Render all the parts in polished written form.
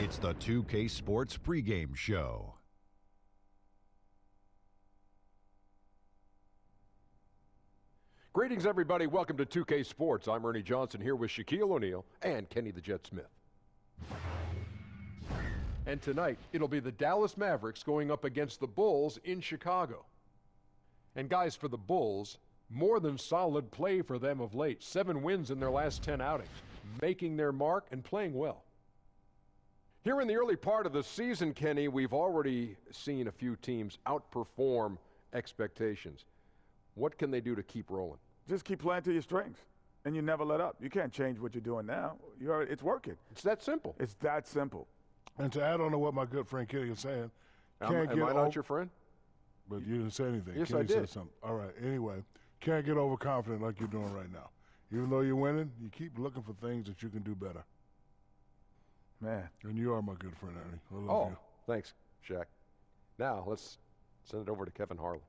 It's the 2K Sports pregame show. Greetings, everybody. Welcome to 2K Sports. I'm Ernie Johnson here with Shaquille O'Neal and Kenny the Jet Smith. And tonight, it'll be the Dallas Mavericks going up against the Bulls in Chicago. And guys, for the Bulls, more than solid play for them of late. 7 wins in their last 10 outings, making their mark and playing well. Here in the early part of the season, Kenny, we've already seen a few teams outperform expectations. What can they do to keep rolling? Just keep playing to your strengths, and you never let up. You can't change what you're doing now. It's working. It's that simple. It's that simple. And to add on to what my good friend Kenny is saying, Am I not your friend? But you didn't say anything. Yes, Kenny I did. Said something. All right. Anyway, can't get overconfident like you're doing right now. Even though you're winning, you keep looking for things that you can do better. Man. And you are my good friend, Ernie. I love you. Thanks, Shaq. Now, let's send it over to Kevin Harlan.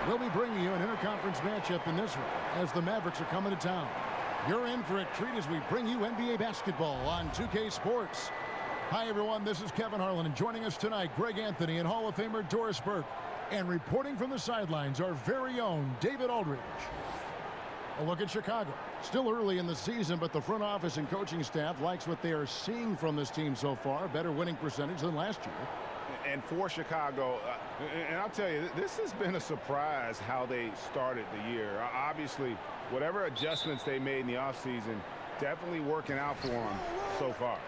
We'll be bringing you an interconference matchup in this one as the Mavericks are coming to town. You're in for a treat as we bring you NBA basketball on 2K Sports. Hi, everyone. This is Kevin Harlan, and joining us tonight, Greg Anthony and Hall of Famer Doris Burke. And reporting from the sidelines, our very own David Aldridge. A look at Chicago. Still early in the season, but the front office and coaching staff likes what they are seeing from this team so far. Better winning percentage than last year. And for Chicago, and I'll tell you, this has been a surprise how they started the year. Obviously, whatever adjustments they made in the offseason, definitely working out for them so far.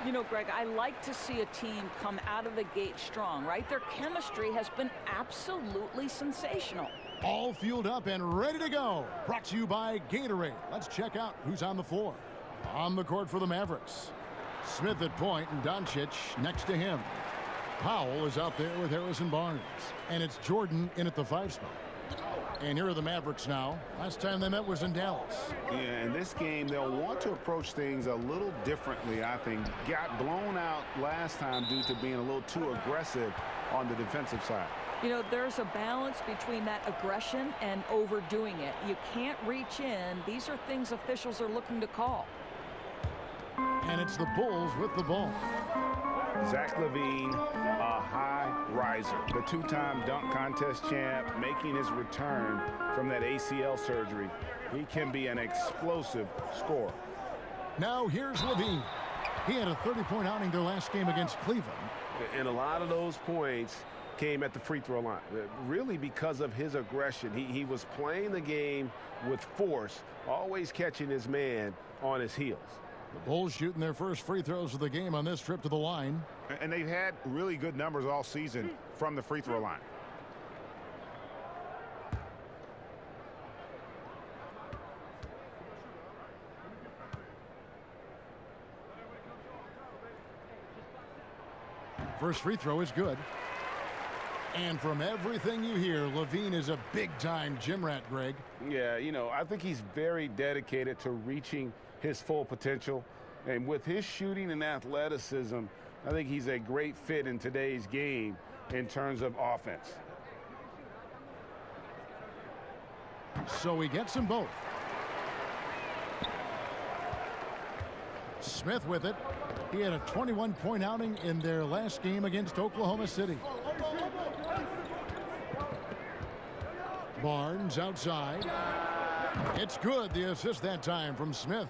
You know, Greg, I like to see a team come out of the gate strong, right? Their chemistry has been absolutely sensational. All fueled up and ready to go. Brought to you by Gatorade. Let's check out who's on the floor. On the court for the Mavericks. Smith at point and Doncic next to him. Powell is out there with Harrison Barnes. And it's Jordan in at the 5 spot. And here are the Mavericks now. Last time they met was in Dallas. Yeah, in this game, they'll want to approach things a little differently, I think. Got blown out last time due to being a little too aggressive on the defensive side. You know, there's a balance between that aggression and overdoing it. You can't reach in. These are things officials are looking to call. And it's the Bulls with the ball. Zach LaVine, a high riser, the 2-time dunk contest champ, making his return from that ACL surgery. He can be an explosive scorer. Now here's LaVine. He had a 30-point outing their last game against Cleveland. And a lot of those points came at the free throw line, really because of his aggression. He was playing the game with force, always catching his man on his heels. The Bulls shooting their first free throws of the game on this trip to the line. And they've had really good numbers all season from the free throw line. First free throw is good. And from everything you hear, Levine is a big-time gym rat, Greg. Yeah, you know, I think he's very dedicated to reaching his full potential. And with his shooting and athleticism, I think he's a great fit in today's game in terms of offense. So he gets them both. Smith with it. He had a 21-point outing in their last game against Oklahoma City. Barnes outside. It's good. The assist that time from Smith.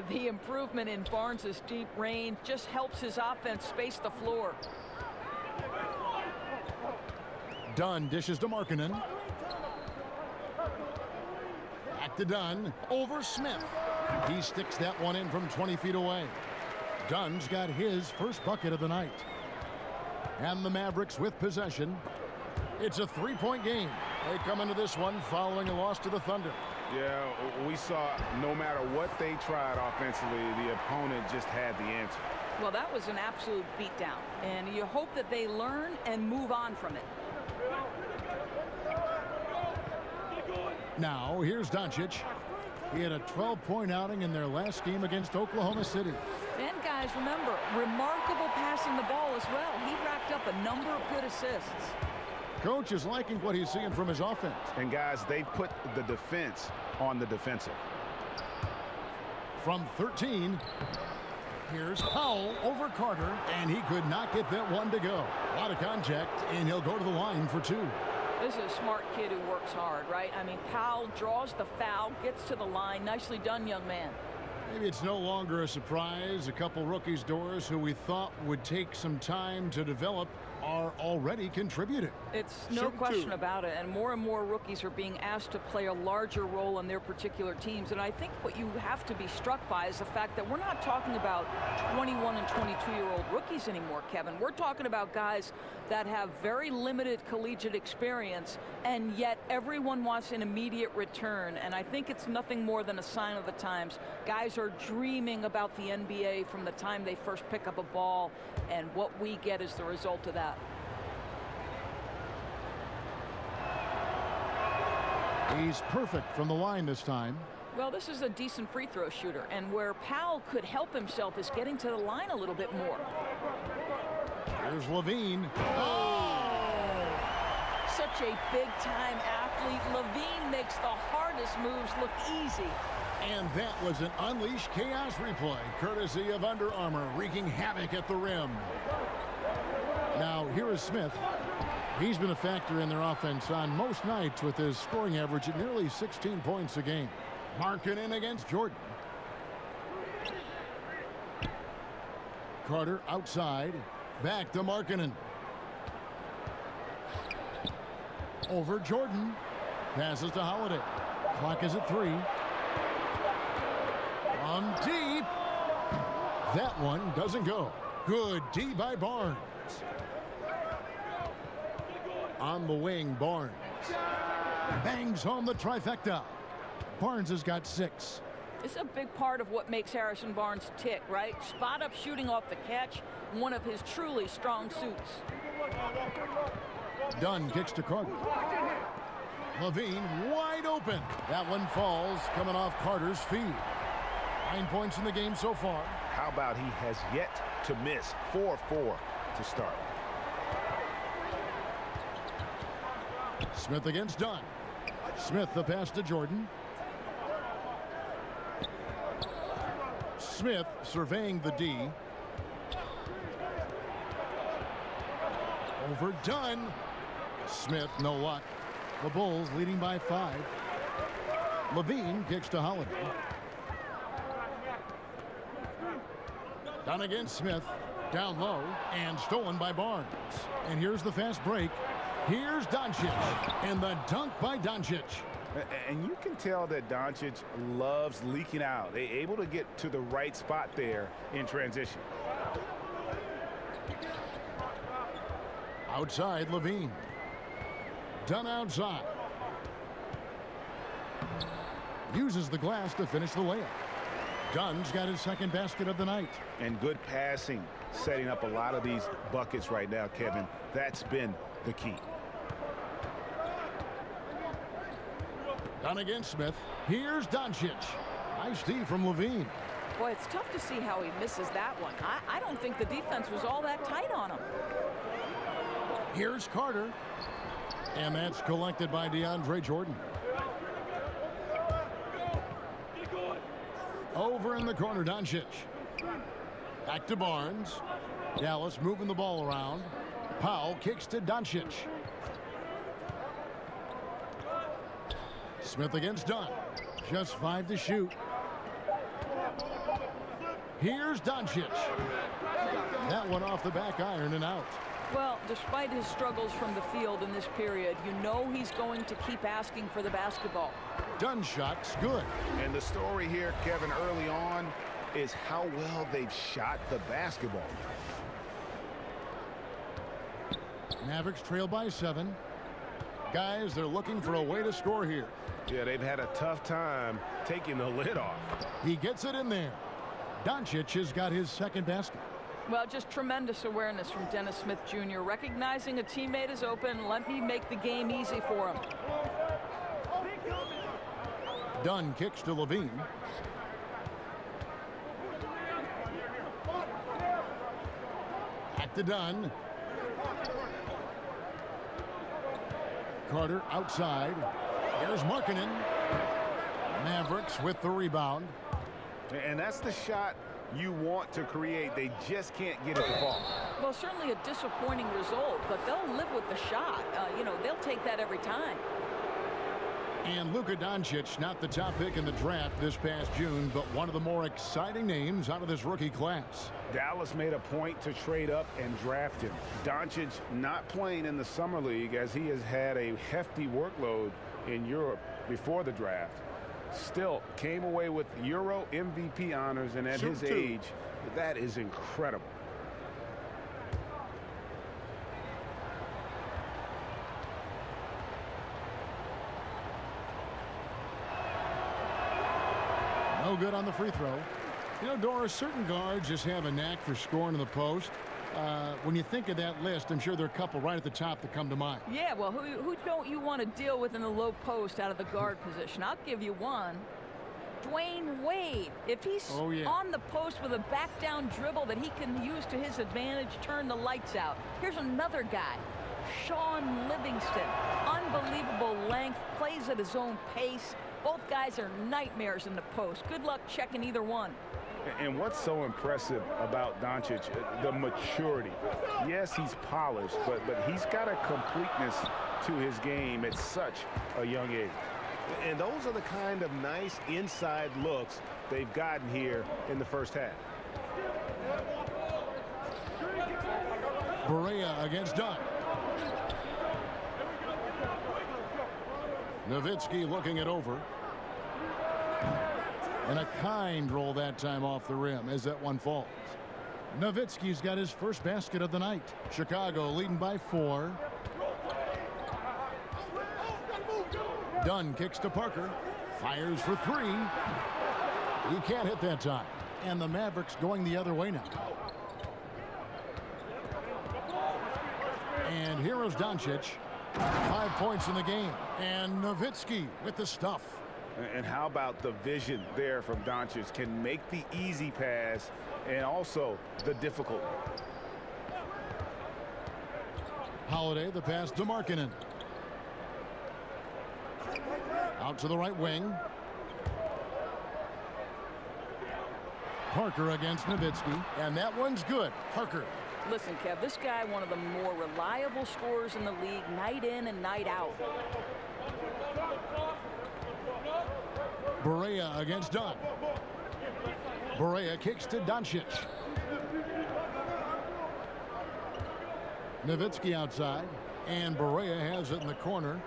The improvement in Barnes' deep range just helps his offense space the floor. Dunn dishes to Markkanen. Back to Dunn. Over Smith. He sticks that one in from 20 feet away. Dunn's got his first bucket of the night. And the Mavericks with possession. It's a three-point game. They come into this one following a loss to the Thunder. Yeah, we saw no matter what they tried offensively, the opponent just had the answer. Well, that was an absolute beatdown, and you hope that they learn and move on from it. Now, here's Doncic. He had a 12-point outing in their last game against Oklahoma City. And guys, remember, remarkable passing the ball as well. He racked up a number of good assists. Coach is liking what he's seeing from his offense. And guys, they put the defense on the defensive. From 13, here's Powell over Carter, and he could not get that one to go. A lot of contact, and he'll go to the line for two. This is a smart kid who works hard, right? I mean, Powell draws the foul, gets to the line. Nicely done, young man. Maybe it's no longer a surprise. A couple rookies, Doris, who we thought would take some time to develop, are already contributing. It's no question about it, and more rookies are being asked to play a larger role in their particular teams. And I think what you have to be struck by is the fact that we're not talking about 21 and 22-year-old rookies anymore, Kevin. We're talking about guys that have very limited collegiate experience, and yet everyone wants an immediate return. And I think it's nothing more than a sign of the times. Guys are dreaming about the NBA from the time they first pick up a ball, and what we get is the result of that. He's perfect from the line this time. Well, this is a decent free throw shooter, and where Powell could help himself is getting to the line a little bit more. Here's Levine. Oh! Such a big-time athlete. Levine makes the hardest moves look easy. And that was an Unleash Chaos replay, courtesy of Under Armour, wreaking havoc at the rim. Now, here is Smith. He's been a factor in their offense on most nights with his scoring average at nearly 16 points a game. Markkanen against Jordan. Carter outside. Back to Markkanen. Over Jordan. Passes to Holiday. Clock is at 3. From deep. That one doesn't go. Good D by Barnes. On the wing, Barnes. Bangs home the trifecta. Barnes has got 6. It's a big part of what makes Harrison Barnes tick, right? Spot up shooting off the catch, one of his truly strong suits. Dunn kicks to Carter. Levine wide open. That one falls, coming off Carter's feet. 9 points in the game so far. How about he has yet to miss 4-4 to start? Smith against Dunn. Smith the pass to Jordan. Smith surveying the D. Over Dunn. Smith no luck. The Bulls leading by 5. Levine kicks to Holiday. Dunn against Smith. Down low and stolen by Barnes. And here's the fast break. Here's Doncic, and the dunk by Doncic. And you can tell that Doncic loves leaking out. They're able to get to the right spot there in transition. Outside, Levine. Dunn outside. Uses the glass to finish the layup. Dunn's got his second basket of the night. And good passing setting up a lot of these buckets right now, Kevin. That's been the key. Done against Smith. Here's Doncic. Nice D from Levine. Boy, it's tough to see how he misses that one. I don't think the defense was all that tight on him. Here's Carter. And that's collected by DeAndre Jordan. Over in the corner, Doncic. Back to Barnes. Dallas moving the ball around. Powell kicks to Doncic. Smith against Dunn. Just 5 to shoot. Here's Doncic. That one off the back iron and out. Well, despite his struggles from the field in this period, you know he's going to keep asking for the basketball. Dunn shot's good. And the story here, Kevin, early on is how well they've shot the basketball. Mavericks trail by 7. Guys, they're looking for a way to score here. Yeah, they've had a tough time taking the lid off. He gets it in there. Doncic has got his second basket. Well, just tremendous awareness from Dennis Smith Jr. Recognizing a teammate is open. Let me make the game easy for him. Dunn kicks to Levine. Back to Dunn. Carter outside. Here's Markkanen. Mavericks with the rebound. And that's the shot you want to create. They just can't get it to fall. Well, certainly a disappointing result, but they'll live with the shot. You know, they'll take that every time. And Luka Doncic, not the top pick in the draft this past June, but one of the more exciting names out of this rookie class. Dallas made a point to trade up and draft him. Doncic not playing in the summer league as he has had a hefty workload in Europe before the draft. Still came away with Euro MVP honors, and at his age, that is incredible. No good on the free throw. You know, Doris, certain guards just have a knack for scoring in the post. When you think of that list, I'm sure there are a couple right at the top that come to mind. Yeah, well, who don't you want to deal with in the low post out of the guard position? I'll give you one. Dwayne Wade. If he's on the post with a back-down dribble that he can use to his advantage, turn the lights out. Here's another guy. Sean Livingston. Unbelievable length, plays at his own pace. Both guys are nightmares in the post. Good luck checking either one. And what's so impressive about Doncic, the maturity. Yes, he's polished, but he's got a completeness to his game at such a young age. And those are the kind of nice inside looks they've gotten here in the first half. Barea against Dunn. Nowitzki looking it over. And a kind roll that time off the rim as that one falls. Nowitzki's got his first basket of the night. Chicago leading by 4. Dunn kicks to Parker. Fires for 3. He can't hit that time. And the Mavericks going the other way now. And here is Doncic. 5 points in the game. And Nowitzki with the stuff. And how about the vision there from Doncic? Can make the easy pass and also the difficult one. Holiday, the pass to Markkanen. Out to the right wing. Parker against Nowitzki. And that one's good. Parker. Listen, Kev, this guy, one of the more reliable scorers in the league, night in and night out. Barea against Dunn. Barea kicks to Doncic. Nowitzki outside. And Barea has it in the corner.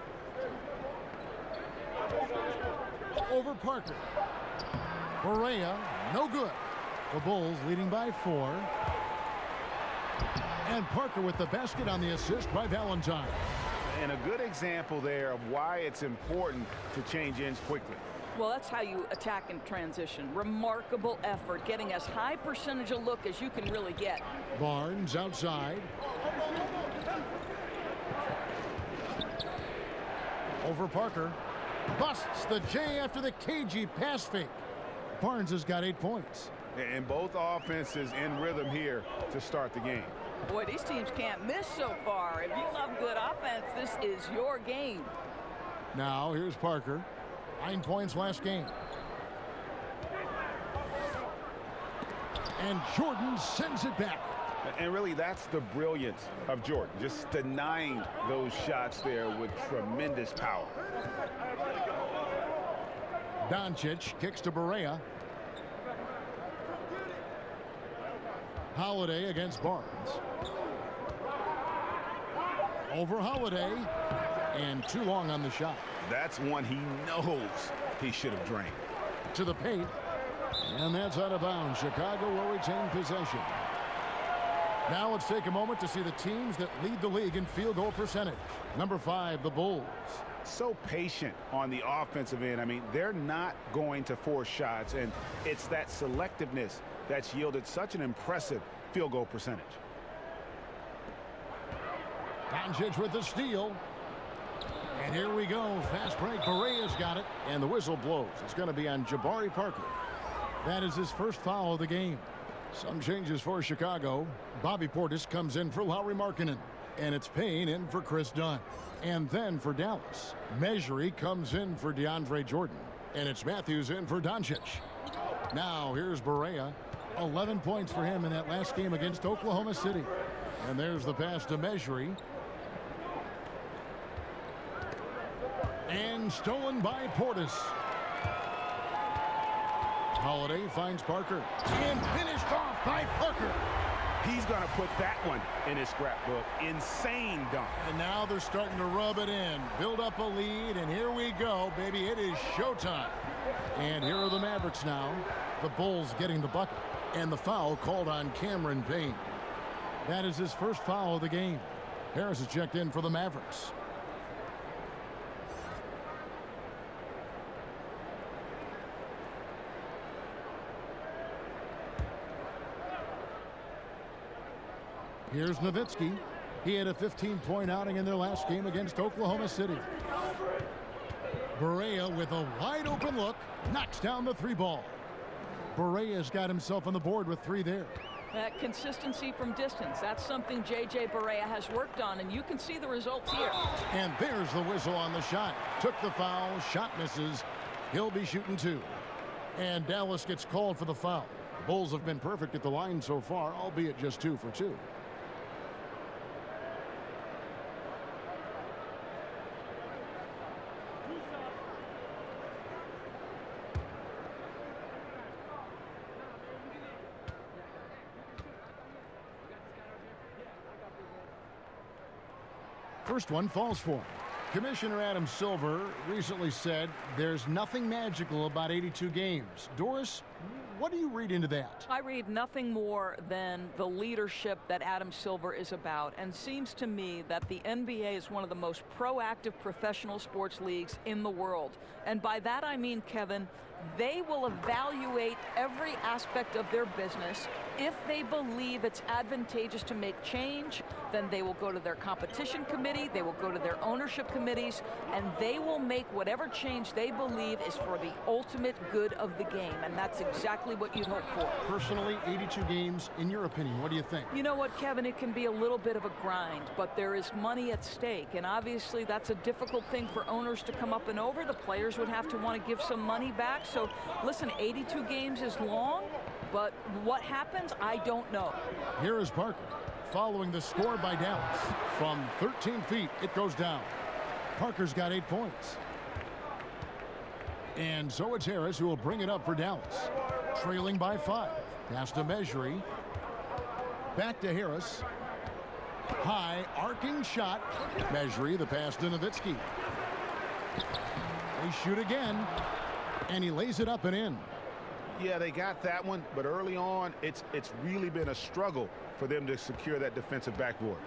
Over Parker. Barea, no good. The Bulls leading by 4. And Parker with the basket on the assist by Valentine. And a good example there of why it's important to change ends quickly. Well, that's how you attack in transition. Remarkable effort, getting as high percentage a look as you can really get. Barnes outside. Over Parker. Busts the J after the cagey pass fake. Barnes has got 8 points. And both offenses in rhythm here to start the game. Boy, these teams can't miss so far. If you love good offense, this is your game. Now here's Parker. 9 points last game. And Jordan sends it back. And really, that's the brilliance of Jordan, just denying those shots there with tremendous power. Doncic kicks to Barea. Holiday against Barnes. Over Holiday. And too long on the shot. That's one he knows he should have drained. To the paint. And that's out of bounds. Chicago will retain possession. Now let's take a moment to see the teams that lead the league in field goal percentage. Number 5, the Bulls. So patient on the offensive end. I mean, they're not going to force shots, and it's that selectiveness that's yielded such an impressive field goal percentage. Doncic with the steal. And here we go. Fast break. Barea's got it. And the whistle blows. It's going to be on Jabari Parker. That is his first foul of the game. Some changes for Chicago. Bobby Portis comes in for Lauri Markkanen. And it's Payne in for Chris Dunn. And then for Dallas, Mejri comes in for DeAndre Jordan. And it's Matthews in for Doncic. Now here's Barea. 11 points for him in that last game against Oklahoma City. And there's the pass to Mejri. And stolen by Portis. Holiday finds Parker. And finished off by Parker. He's going to put that one in his scrapbook. Insane dunk. And now they're starting to rub it in. Build up a lead, and here we go, baby. It is showtime. And here are the Mavericks now. The Bulls getting the bucket. And the foul called on Cameron Payne. That is his first foul of the game. Harris is checked in for the Mavericks. Here's Nowitzki. He had a 15-point outing in their last game against Oklahoma City. Barea with a wide-open look. Knocks down the 3 ball. Barea's got himself on the board with 3 there. That consistency from distance, that's something J.J. Barea has worked on, and you can see the results here. And there's the whistle on the shot. Took the foul. Shot misses. He'll be shooting 2. And Dallas gets called for the foul. The Bulls have been perfect at the line so far, albeit just 2 for 2. First one falls for him. Commissioner Adam Silver recently said there's nothing magical about 82 games. Doris, what do you read into that? I read nothing more than the leadership that Adam Silver is about, and seems to me that the NBA is one of the most proactive professional sports leagues in the world. And by that I mean, Kevin, they will evaluate every aspect of their business. If they believe it's advantageous to make change, then they will go to their competition committee, they will go to their ownership committees, and they will make whatever change they believe is for the ultimate good of the game. And that's exactly what you'd hope for. Personally, 82 games, in your opinion, what do you think? You know what, Kevin, it can be a little bit of a grind, but there is money at stake, and obviously that's a difficult thing for owners to come up and over. The players would have to want to give some money back. So listen, 82 games is long, but what happens, I don't know. Here is Parker following the score by Dallas. From 13 feet, it goes down. Parker's got 8 points. And so it's Harris who will bring it up for Dallas. Trailing by 5. Pass to Mejri. Back to Harris. High arcing shot. Mejri, the pass to Nowitzki. They shoot again. And he lays it up and in. Yeah, they got that one, but early on, it's really been a struggle for them to secure that defensive backboard.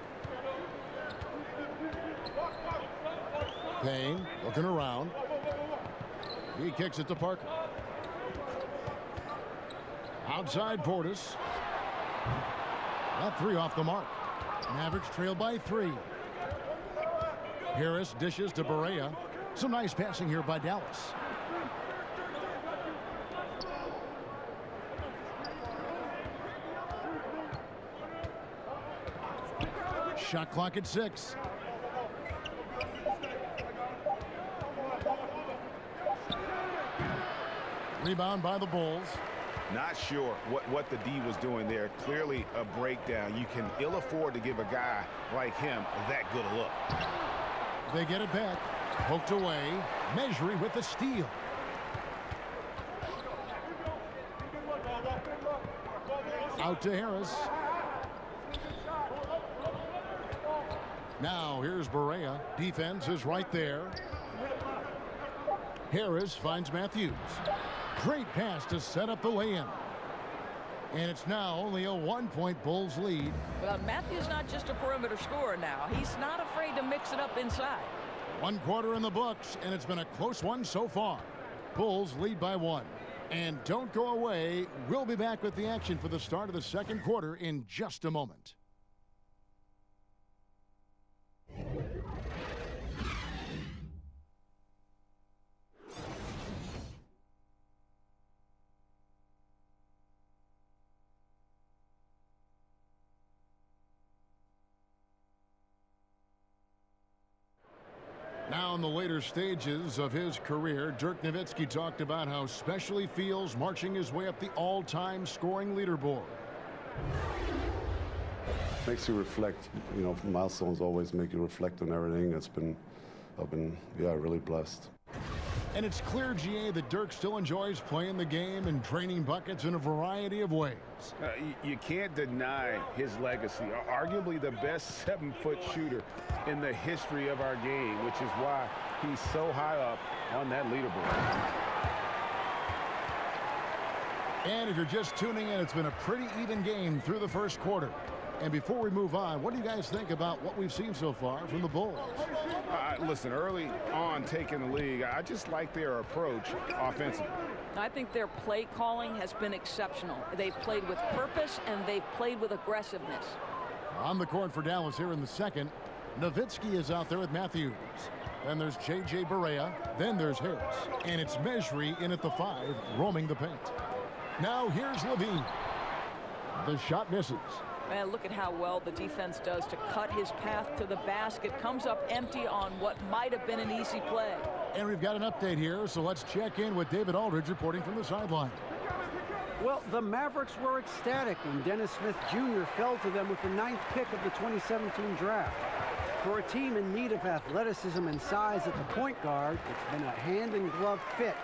Payne looking around. He kicks it to Parker. Outside Portis. That three off the mark. Mavericks trail by 3. Harris dishes to Barea. Some nice passing here by Dallas. Shot clock at 6. Rebound by the Bulls. Not sure what the D was doing there. Clearly a breakdown. You can ill afford to give a guy like him that good a look. They get it back. Poked away. Mejri with the steal. Out to Harris. Now here's Barea. Defense is right there. Harris finds Matthews. Great pass to set up the lay-in. And it's now only a 1-point Bulls lead. Well, Matthews not just a perimeter scorer now. He's not afraid to mix it up inside. 1 quarter in the books, and it's been a close one so far. Bulls lead by 1. And don't go away. We'll be back with the action for the start of the second quarter in just a moment. Now in the later stages of his career, Dirk Nowitzki talked about how special he feels marching his way up the all-time scoring leaderboard. Makes you reflect, you know, milestones always make you reflect on everything. I've been really blessed. And it's clear, GA, that Dirk still enjoys playing the game and draining buckets in a variety of ways. You can't deny his legacy. Arguably the best 7-foot shooter in the history of our game, which is why he's so high up on that leaderboard. And if you're just tuning in, it's been a pretty even game through the first quarter. And before we move on, what do you guys think about what we've seen so far from the Bulls? Listen, early on taking the league, I just like their approach offensively. I think their play calling has been exceptional. They've played with purpose and they've played with aggressiveness. On the court for Dallas here in the second, Nowitzki is out there with Matthews. Then there's J.J. Barea. Then there's Harris. And it's Mejri in at the 5, roaming the paint. Now here's Levine. The shot misses. Man, look at how well the defense does to cut his path to the basket. Comes up empty on what might have been an easy play. And we've got an update here, so let's check in with David Aldridge reporting from the sideline. Well, the Mavericks were ecstatic when Dennis Smith Jr. fell to them with the 9th pick of the 2017 draft. For a team in need of athleticism and size at the point guard, it's been a hand-and-glove fit.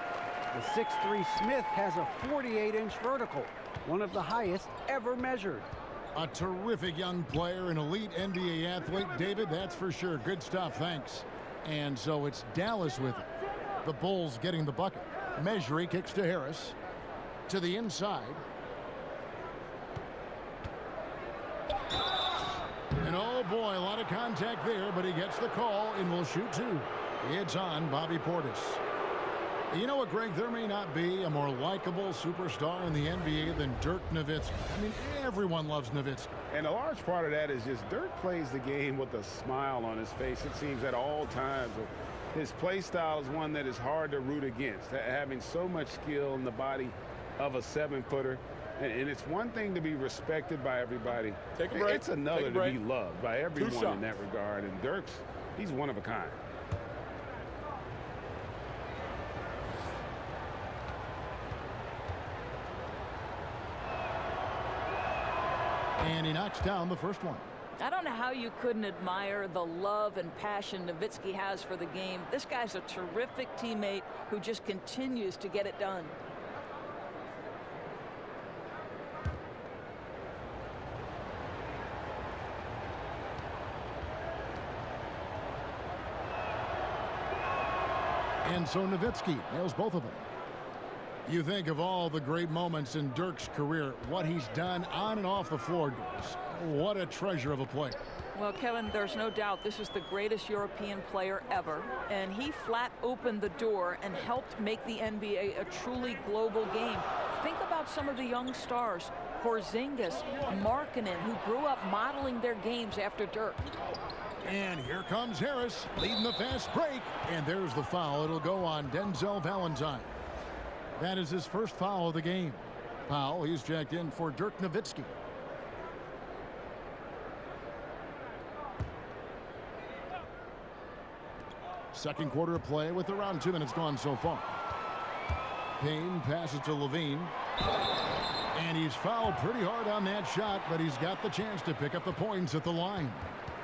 The 6'3" Smith has a 48-inch vertical, one of the highest ever measured. A terrific young player, an elite NBA athlete. David, that's for sure. Good stuff, thanks. And so it's Dallas with it. The Bulls getting the bucket. Mejri kicks to Harris. To the inside. And oh boy, a lot of contact there, but he gets the call and will shoot 2. It's on Bobby Portis. You know what, Greg? There may not be a more likable superstar in the NBA than Dirk Nowitzki. I mean, everyone loves Nowitzki. And a large part of that is just Dirk plays the game with a smile on his face, it seems, at all times. His play style is one that is hard to root against, having so much skill in the body of a 7-footer. And it's one thing to be respected by everybody. Take a break. It's another to be loved by everyone in that regard. And Dirk's, he's one of a kind. And he knocks down the first one. I don't know how you couldn't admire the love and passion Nowitzki has for the game. This guy's a terrific teammate who just continues to get it done. And so Nowitzki nails both of them. You think of all the great moments in Dirk's career, what he's done on and off the floor, Doris. What a treasure of a player. Well, Kevin, there's no doubt this is the greatest European player ever, and he flat opened the door and helped make the NBA a truly global game. Think about some of the young stars, Porzingis, Markkanen, who grew up modeling their games after Dirk. And here comes Harris leading the fast break, and there's the foul. It'll go on Denzel Valentine. That is his first foul of the game. Powell, he's checked in for Dirk Nowitzki. Second quarter of play with around 2 minutes gone so far. Payne passes to Levine. And he's fouled pretty hard on that shot, but he's got the chance to pick up the points at the line.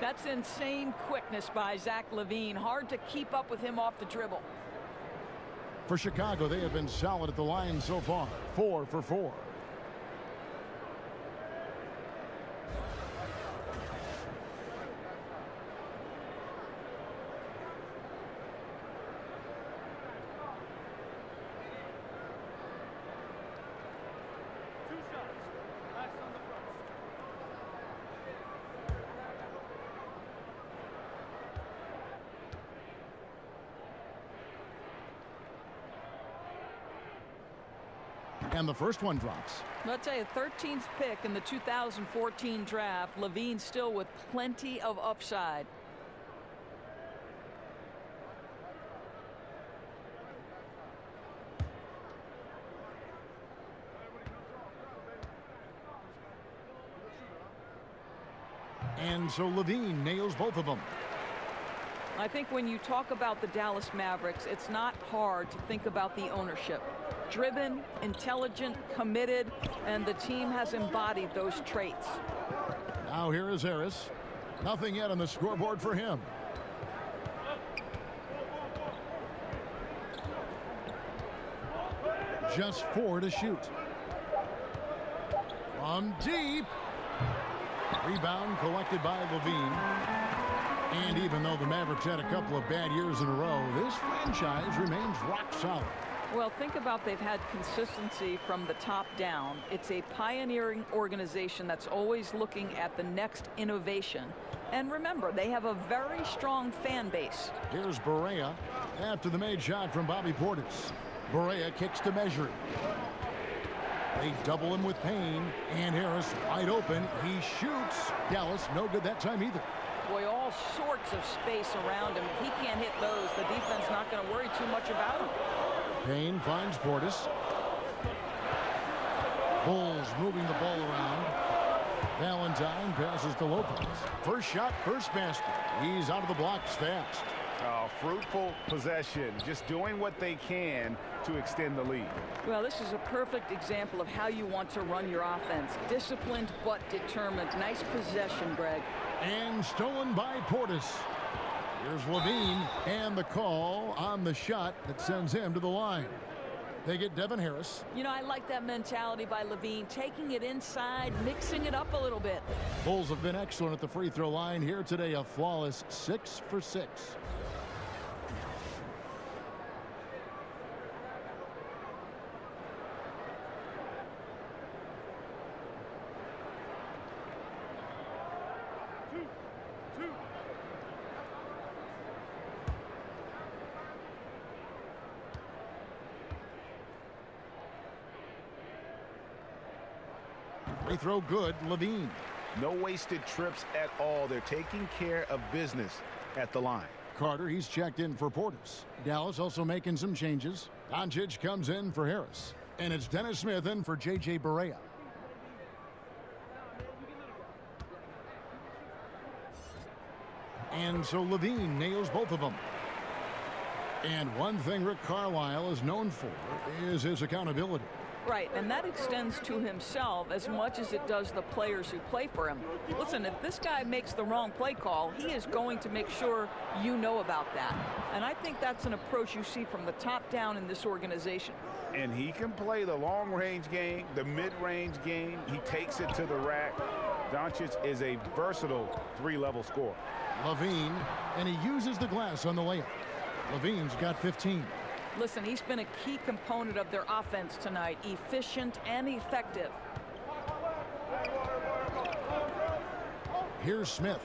That's insane quickness by Zach LaVine. Hard to keep up with him off the dribble. For Chicago, they have been solid at the line so far. 4 for 4. And the first one drops. I'll tell you, 13th pick in the 2014 draft. LaVine still with plenty of upside. And so LaVine nails both of them. I think when you talk about the Dallas Mavericks, it's not hard to think about the ownership. Driven, intelligent, committed, and the team has embodied those traits. Now here is Harris. Nothing yet on the scoreboard for him. Just 4 to shoot. From deep. Rebound collected by LaVine. And even though the Mavericks had a couple of bad years in a row, this franchise remains rock solid. Well, think about they've had consistency from the top down. It's a pioneering organization that's always looking at the next innovation. And remember, they have a very strong fan base. Here's Barea after the made shot from Bobby Portis. Barea kicks to measure. They double him with Payne, and Harris wide open. He shoots. Dallas no good that time either. Boy, all sorts of space around him. If he can't hit those, the defense not going to worry too much about him. Payne finds Portis. Bulls moving the ball around. Valentine passes to Lopez. First shot, first basket. He's out of the blocks fast. Fruitful possession, just doing what they can to extend the lead. Well, this is a perfect example of how you want to run your offense. Disciplined but determined. Nice possession, Greg. And stolen by Portis. Here's LaVine, and the call on the shot that sends him to the line. They get Devin Harris. You know, I like that mentality by LaVine, taking it inside, mixing it up a little bit. Bulls have been excellent at the free throw line here today, a flawless 6 for 6. Free throw good, LaVine. No wasted trips at all. They're taking care of business at the line. Carter, he's checked in for Portis. Dallas also making some changes. Doncic comes in for Harris. And it's Dennis Smith in for J.J. Barea. And so LaVine nails both of them. And one thing Rick Carlisle is known for is his accountability. Right, and that extends to himself as much as it does the players who play for him. Listen, if this guy makes the wrong play call, he is going to make sure you know about that. And I think that's an approach you see from the top down in this organization. And he can play the long-range game, the mid-range game. He takes it to the rack. Doncic is a versatile three-level scorer. LaVine, and he uses the glass on the layup. LaVine's got 15. Listen, he's been a key component of their offense tonight, efficient and effective. Here's Smith.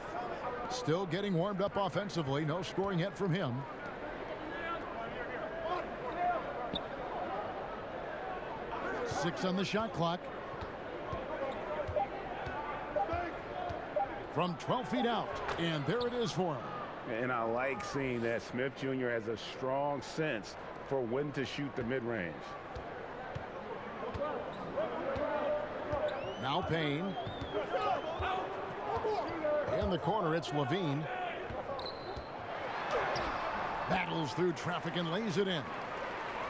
Still getting warmed up offensively. No scoring yet from him. Six on the shot clock. From 12 feet out, and there it is for him. And I like seeing that Smith Jr. has a strong sense for when to shoot the mid-range. Now Payne. In the corner, it's Levine. Battles through traffic and lays it in.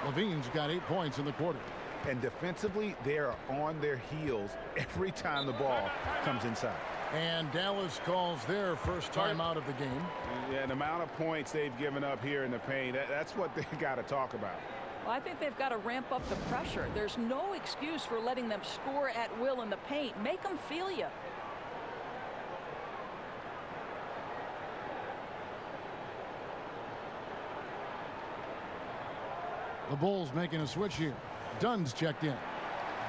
Levine's got 8 points in the quarter. And defensively, they are on their heels every time the ball comes inside. And Dallas calls their first time out of the game. Yeah, the amount of points they've given up here in the paint, that's what they got to talk about. Well, I think they've got to ramp up the pressure. There's no excuse for letting them score at will in the paint. Make them feel you. The Bulls making a switch here. Dunn's checked in.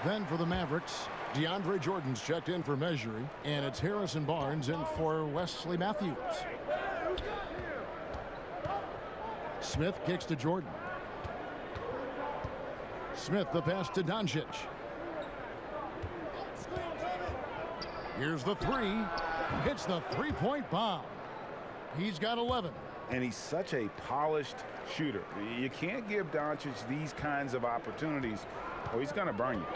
Then for the Mavericks, DeAndre Jordan's checked in for Measury, and it's Harrison Barnes in for Wesley Matthews. Smith kicks to Jordan. Smith the pass to Doncic. Here's the three. Hits the three-point bomb. He's got 11. And he's such a polished shooter. You can't give Doncic these kinds of opportunities, or he's going to burn you.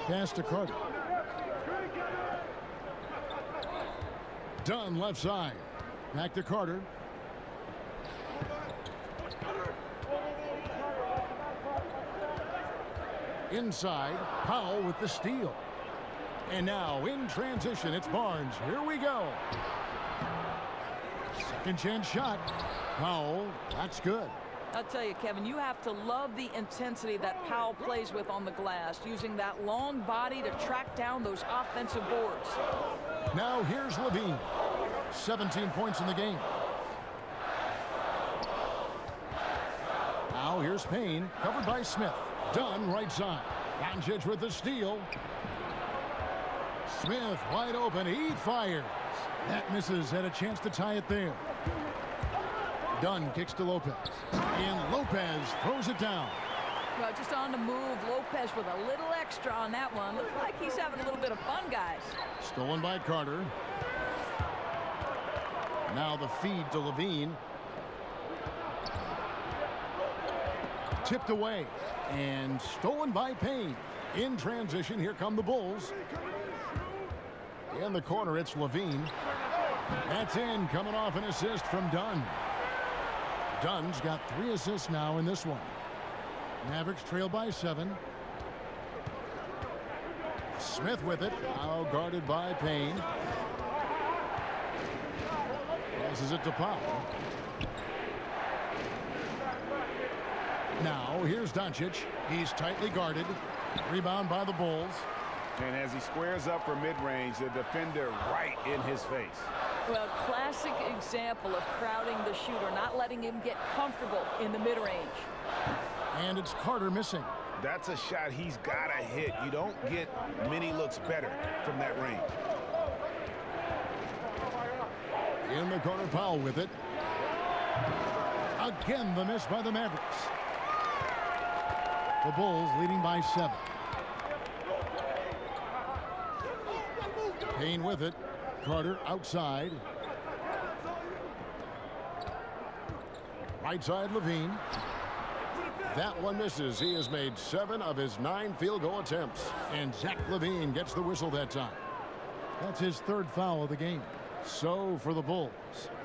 Pass to Carter. Dunn left side. Back to Carter. Inside, Powell with the steal. And now in transition, it's Barnes. Here we go. Second chance shot. Powell, that's good. I'll tell you, Kevin, you have to love the intensity that Powell plays with on the glass, using that long body to track down those offensive boards. Now here's Levine. 17 points in the game. Now here's Payne, covered by Smith. Dunn right side. Doncic with the steal. Smith wide open. He fires. That misses. Had a chance to tie it there. Dunn kicks to Lopez. And Lopez throws it down. Well, just on the move. Lopez with a little extra on that one. Looks like he's having a little bit of fun, guys. Stolen by Carter. Now the feed to Levine. Tipped away. And stolen by Payne. In transition, here come the Bulls. In the corner, it's Levine. That's in, coming off an assist from Dunn. Dunn's got 3 assists now in this one. Mavericks trail by 7. Smith with it, now guarded by Payne. Passes it to Powell. Now here's Doncic. He's tightly guarded. Rebound by the Bulls. And as he squares up for mid-range, the defender right in his face. Well, classic example of crowding the shooter, not letting him get comfortable in the mid-range. And it's Carter missing. That's a shot he's got to hit. You don't get many looks better from that range. In the corner, Powell with it. Again, the miss by the Mavericks. The Bulls leading by 7. Payne with it. Carter outside. Right side, Levine. That one misses. He has made 7 of his 9 field goal attempts. And Zach Levine gets the whistle that time. That's his 3rd foul of the game. So for the Bulls,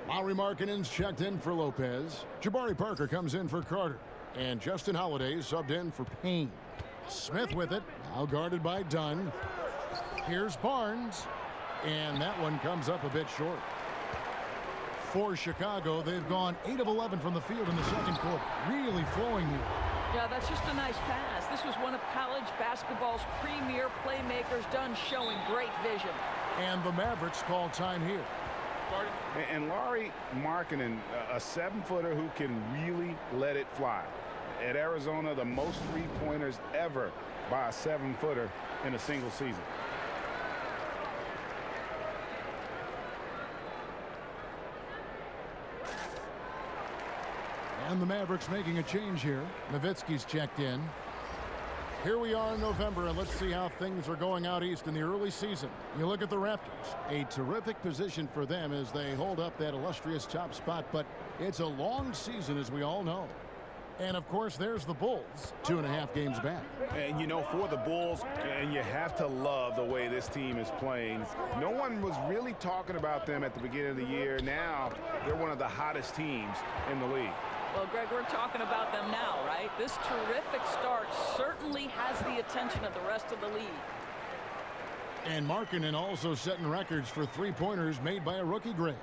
Lauri Markkanen's checked in for Lopez. Jabari Parker comes in for Carter. And Justin Holiday subbed in for Payne. Smith with it. Now guarded by Dunn. Here's Barnes. And that one comes up a bit short. For Chicago, they've gone 8 of 11 from the field in the second quarter. Really flowing here. Yeah, that's just a nice pass. This was one of college basketball's premier playmakers. Dunn showing great vision. And the Mavericks call time here. And Lauri Markkanen, a 7-footer who can really let it fly. At Arizona, the most 3-pointers ever by a 7-footer in a single season. And the Mavericks making a change here. Nowitzki's checked in. Here we are in November, and let's see how things are going out east in the early season. You look at the Raptors, a terrific position for them as they hold up that illustrious top spot, but it's a long season, as we all know. And, of course, there's the Bulls, 2.5 games back. And, you know, for the Bulls, and you have to love the way this team is playing. No one was really talking about them at the beginning of the year. Now they're one of the hottest teams in the league. Well, Greg, we're talking about them now, right? This terrific start certainly has the attention of the rest of the league. And Markkanen also setting records for three-pointers made by a rookie grade.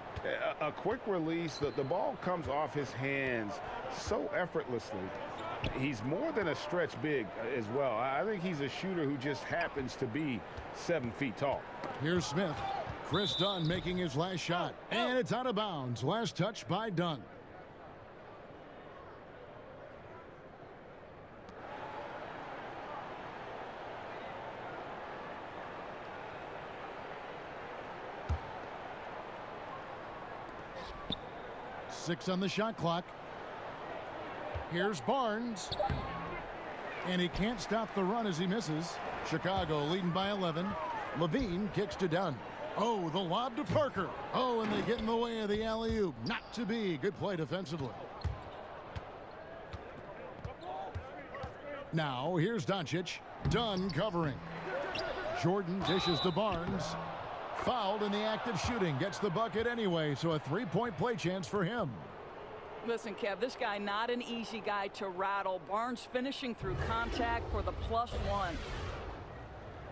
A quick release, the ball comes off his hands so effortlessly. He's more than a stretch big as well. I think he's a shooter who just happens to be 7 feet tall. Here's Smith. Chris Dunn making his last shot. And it's out of bounds. Last touch by Dunn. Six on the shot clock. Here's Barnes. And he can't stop the run as he misses. Chicago leading by 11. Levine kicks to Dunn. Oh, the lob to Parker. Oh, and they get in the way of the alley-oop. Not to be. Good play defensively. Now, here's Doncic. Dunn covering. Jordan dishes to Barnes. Fouled in the act of shooting. Gets the bucket anyway, so a three-point play chance for him. Listen, Kev, this guy not an easy guy to rattle. Barnes finishing through contact for the +1.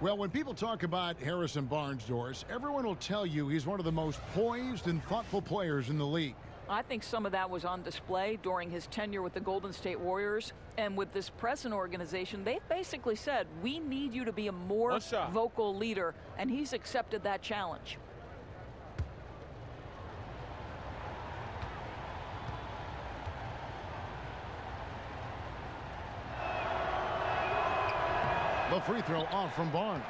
Well, when people talk about Harrison Barnes, Doris, everyone will tell you he's one of the most poised and thoughtful players in the league. I think some of that was on display during his tenure with the Golden State Warriors. And with this present organization, they've basically said, we need you to be a more vocal leader. And he's accepted that challenge. The free throw off from Barnes.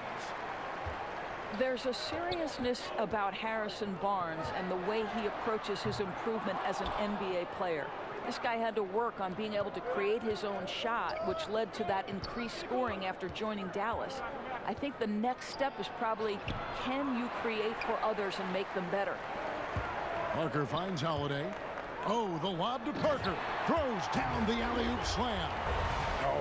There's a seriousness about Harrison Barnes and the way he approaches his improvement as an NBA player. This guy had to work on being able to create his own shot, which led to that increased scoring after joining Dallas. I think the next step is probably, can you create for others and make them better? Parker finds Holiday. Oh, the lob to Parker. Throws down the alley-oop slam.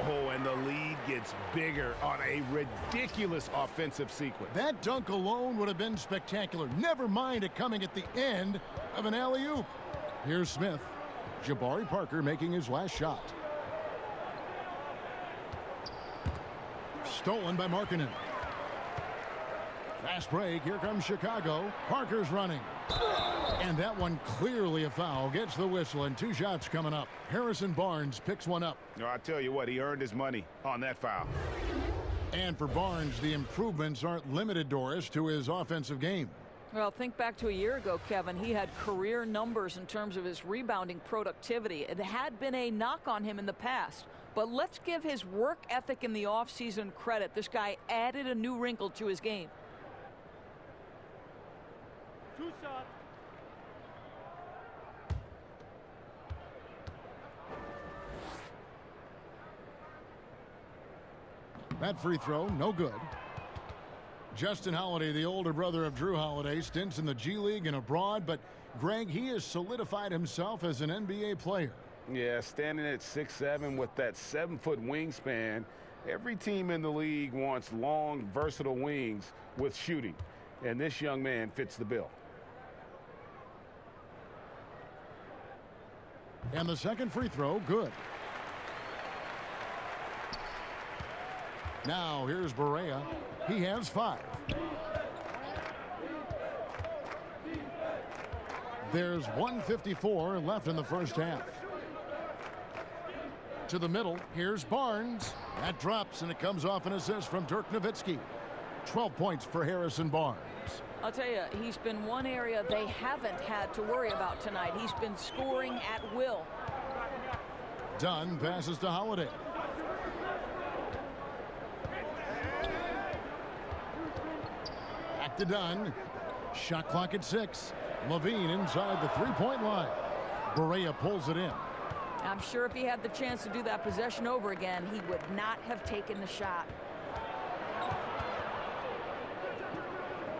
Oh, and the lead gets bigger on a ridiculous offensive sequence. That dunk alone would have been spectacular. Never mind it coming at the end of an alley-oop. Here's Smith. Jabari Parker making his last shot. Stolen by Markkanen. Fast break. Here comes Chicago. Parker's running. And that one clearly a foul. Gets the whistle, and 2 shots coming up. Harrison Barnes picks one up. No, I tell you what, he earned his money on that foul. And for Barnes, the improvements aren't limited, Doris, to his offensive game. Well, think back to a year ago, Kevin. He had career numbers in terms of his rebounding productivity. It had been a knock on him in the past. But let's give his work ethic in the offseason credit. This guy added a new wrinkle to his game. 2 shots. That free throw, no good. Justin Holiday, the older brother of Drew Holiday, stints in the G League and abroad, but Greg, he has solidified himself as an NBA player. Yeah, standing at 6'7" with that 7-foot wingspan. Every team in the league wants long, versatile wings with shooting, and this young man fits the bill. And the second free throw, good. Now here's Barea. He has 5. There's 1:54 left in the first half. To the middle, here's Barnes. That drops, and it comes off an assist from Dirk Nowitzki. 12 points for Harrison Barnes. I'll tell you, he's been one area they haven't had to worry about tonight. He's been scoring at will. Dunn passes to Holiday. Back to Dunn. Shot clock at 6. Levine inside the 3-point line. Barea pulls it in. I'm sure if he had the chance to do that possession over again, he would not have taken the shot.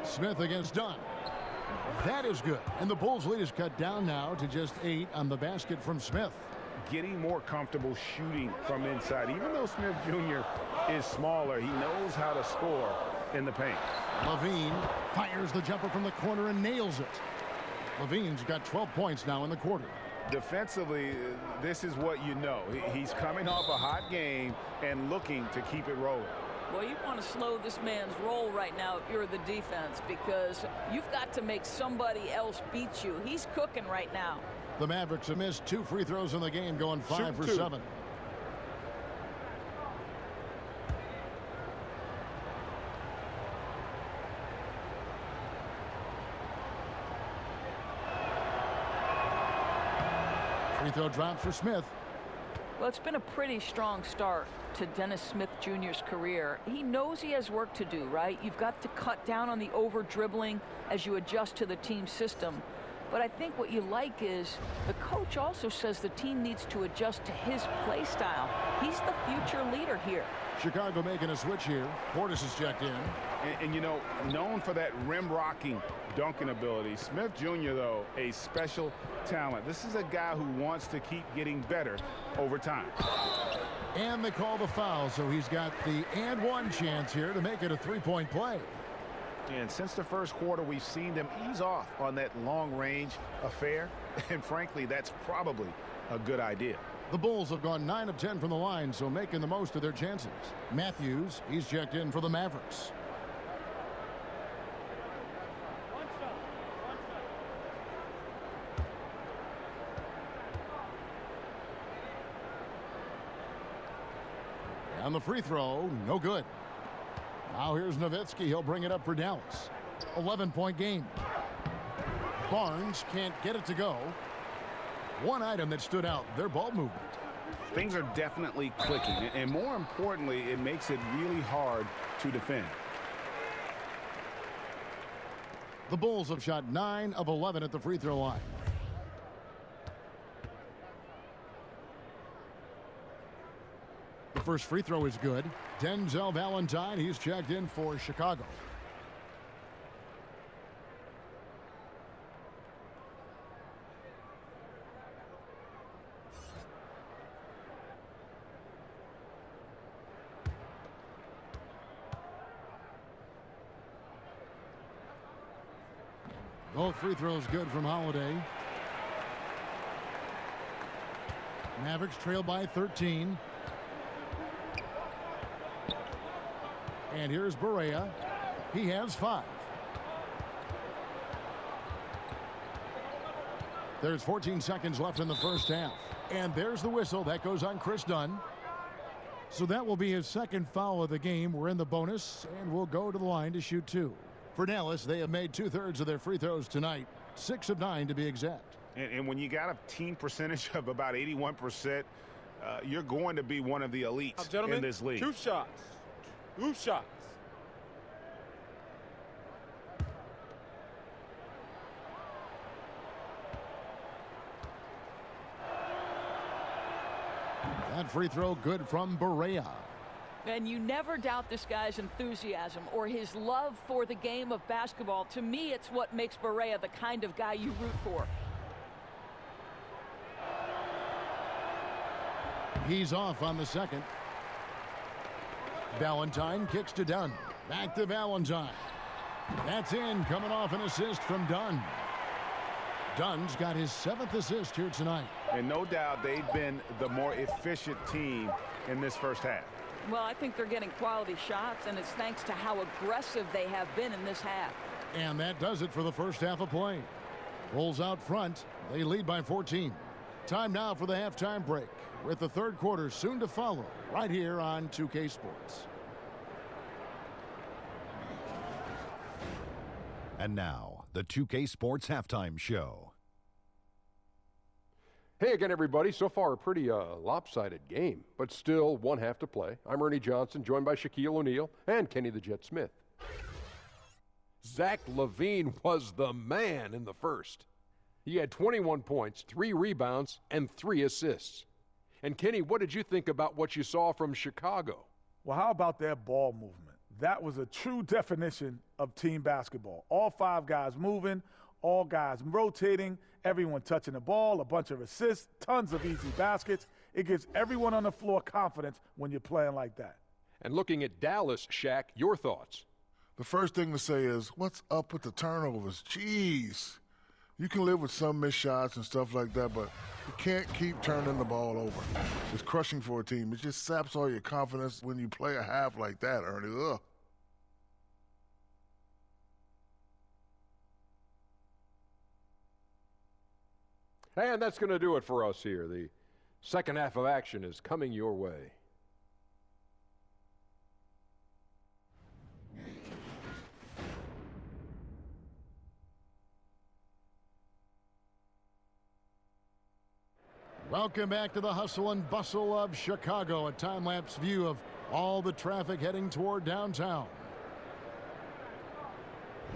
Smith against Dunn. That is good. And the Bulls' lead is cut down now to just 8 on the basket from Smith. Getting more comfortable shooting from inside. Even though Smith Jr. is smaller, he knows how to score in the paint. Levine fires the jumper from the corner and nails it. Levine's got 12 points now in the quarter. Defensively, this is what you know. He's coming off a hot game and looking to keep it rolling. Well, you want to slow this man's roll right now if you're the defense, because you've got to make somebody else beat you. He's cooking right now. The Mavericks have missed 2 free throws in the game, going 5 for 7. Free throw drop for Smith. Well, it's been a pretty strong start to Dennis Smith Jr.'s career. He knows he has work to do, right? You've got to cut down on the over-dribbling as you adjust to the team system. But I think what you like is the coach also says the team needs to adjust to his play style. He's the future leader here. Chicago making a switch here. Portis is checked in. And you know, known for that rim-rocking dunking ability. Smith Jr., though, a special talent. This is a guy who wants to keep getting better over time. And they call the foul, so he's got the and one chance here to make it a 3-point play. And since the first quarter, we've seen them ease off on that long-range affair. And frankly, that's probably a good idea. The Bulls have gone 9 of 10 from the line, so making the most of their chances. Matthews, he's checked in for the Mavericks. And the free throw, no good. Now here's Nowitzki. He'll bring it up for Dallas. 11-point game. Barnes can't get it to go. One item that stood out, their ball movement. Things are definitely clicking, and more importantly, it makes it really hard to defend. The Bulls have shot 9 of 11 at the free throw line. The first free throw is good. Denzel Valentine, he's checked in for Chicago. Both free throws good from Holiday. Mavericks trail by 13. And here's Barea. He has 5. There's 14 seconds left in the first half. And there's the whistle. That goes on Chris Dunn. So that will be his second foul of the game. We're in the bonus, and we'll go to the line to shoot 2. For Dallas, they have made 2/3 of their free throws tonight. 6 of 9 to be exact. And when you got a team percentage of about 81%, you're going to be one of the elites in this league. 2 shots. 2 shots. That free throw good from Barea. And you never doubt this guy's enthusiasm or his love for the game of basketball. To me, it's what makes Barea the kind of guy you root for. He's off on the second. Valentine kicks to Dunn. Back to Valentine. That's in, coming off an assist from Dunn. Dunn's got his 7th assist here tonight. And no doubt they've been the more efficient team in this first half. Well, I think they're getting quality shots, and it's thanks to how aggressive they have been in this half. And that does it for the first half of play. Bulls out front. They lead by 14. Time now for the halftime break, with the third quarter soon to follow right here on 2K Sports. And now, the 2K Sports Halftime Show. Hey again, everybody. So far, a pretty lopsided game, but still one half to play. I'm Ernie Johnson, joined by Shaquille O'Neal and Kenny the Jet Smith. Zach LaVine was the man in the first. He had 21 points, 3 rebounds, and 3 assists. And Kenny, what did you think about what you saw from Chicago? Well, how about their ball movement? That was a true definition of team basketball. All 5 guys moving, all guys rotating, everyone touching the ball, a bunch of assists, tons of easy baskets. It gives everyone on the floor confidence when you're playing like that. And looking at Dallas, Shaq, your thoughts? The first thing to say is, what's up with the turnovers? Jeez. You can live with some missed shots and stuff like that, but you can't keep turning the ball over. It's crushing for a team. It just saps all your confidence when you play a half like that, Ernie. Ugh. And that's going to do it for us here. The second half of action is coming your way. Welcome back to the hustle and bustle of Chicago, a time-lapse view of all the traffic heading toward downtown.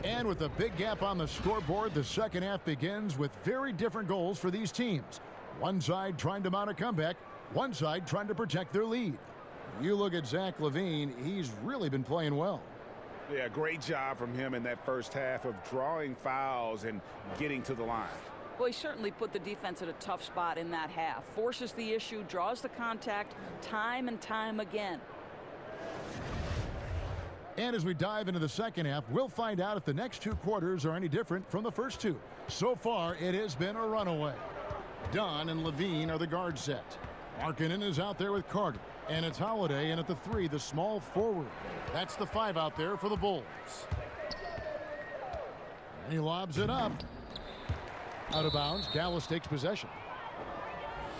And with a big gap on the scoreboard, the second half begins with very different goals for these teams. One side trying to mount a comeback, one side trying to protect their lead. You look at Zach LaVine, he's really been playing well. Yeah, great job from him in that first half of drawing fouls and getting to the line. Well, he certainly put the defense at a tough spot in that half. Forces the issue, draws the contact time and time again. And as we dive into the second half, we'll find out if the next 2 quarters are any different from the first 2. So far, it has been a runaway. Dunn and LaVine are the guard set. Markkanen is out there with Carter. And it's Holiday in at the 3, the small forward. That's the 5 out there for the Bulls. And he lobs it up. Out of bounds. Dallas takes possession.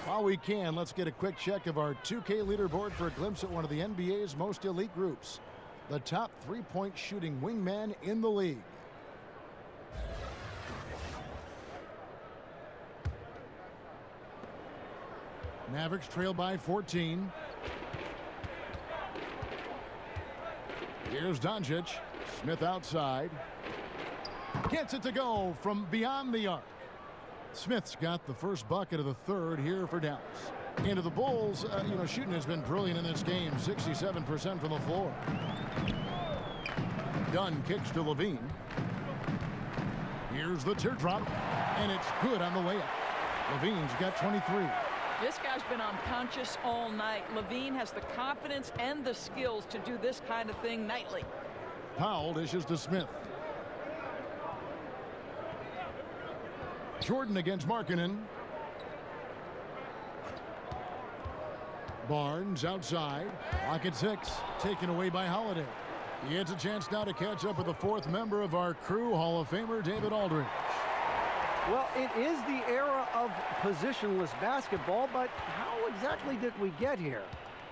While we can, let's get a quick check of our 2K leaderboard for a glimpse at one of the NBA's most elite groups. The top 3-point shooting wingman in the league. Mavericks trail by 14. Here's Doncic. Smith outside. Gets it to go from beyond the arc. Smith's got the first bucket of the third here for Dallas. Into the Bulls, shooting has been brilliant in this game. 67% from the floor. Dunn kicks to LaVine. Here's the teardrop, and it's good on the layup. LaVine's got 23. This guy's been unconscious all night. LaVine has the confidence and the skills to do this kind of thing nightly. Powell dishes to Smith. Jordan against Markkanen. Barnes outside. Clock at 6. Taken away by Holiday. He gets a chance now to catch up with the 4th member of our crew, Hall of Famer David Aldridge. Well, it is the era of positionless basketball, but how exactly did we get here?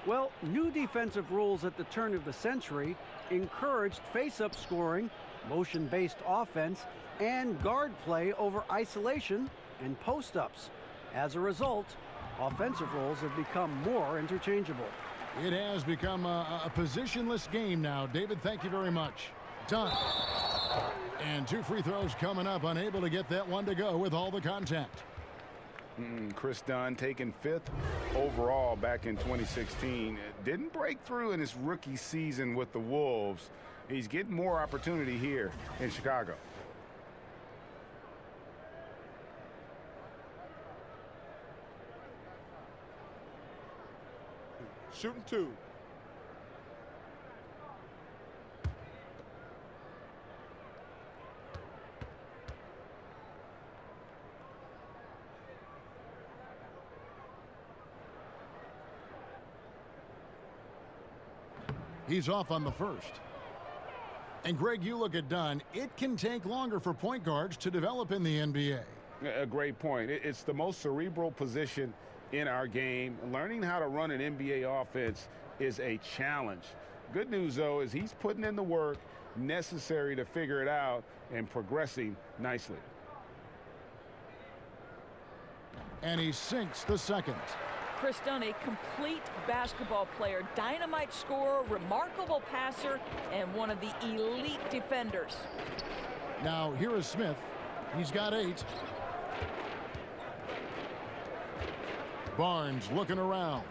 Well, new defensive rules at the turn of the century encouraged face-up scoring, motion-based offense, and guard play over isolation and post-ups. As a result, offensive roles have become more interchangeable. It has become a positionless game now. David, thank you very much. Done. And 2 free throws coming up, unable to get that one to go with all the contact. Chris Dunn taken 5th overall back in 2016. Didn't break through in his rookie season with the Wolves. He's getting more opportunity here in Chicago. Shooting 2. He's off on the first. And Greg, you look at Dunn. It can take longer for point guards to develop in the NBA. A great point. It's the most cerebral position in our game. Learning how to run an NBA offense is a challenge. Good news, though, is he's putting in the work necessary to figure it out and progressing nicely. And he sinks the second. Chris Dunn, a complete basketball player, dynamite scorer, remarkable passer, and one of the elite defenders. Now here is Smith. He's got 8. Barnes looking around.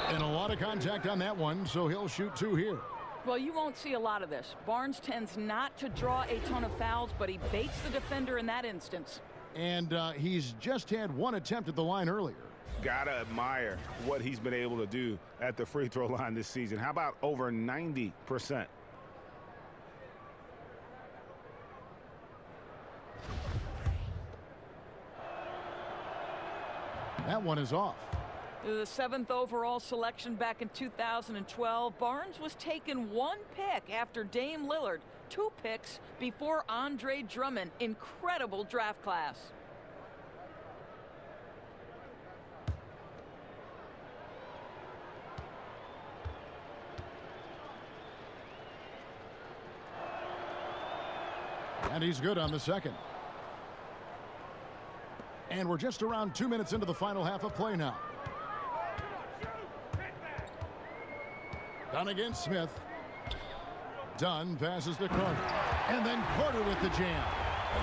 And a lot of contact on that one, so he'll shoot 2 here. Well, you won't see a lot of this. Barnes tends not to draw a ton of fouls, but he baits the defender in that instance. And he's just had 1 attempt at the line earlier. Gotta admire what he's been able to do at the free throw line this season. How about over 90%? That one is off. The 7th overall selection back in 2012. Barnes was taken 1 pick after Dame Lillard. 2 picks before Andre Drummond. Incredible draft class. And he's good on the second. And we're just around 2 minutes into the final half of play now. Dunn against Smith. Dunn passes to Carter. And then Carter with the jam.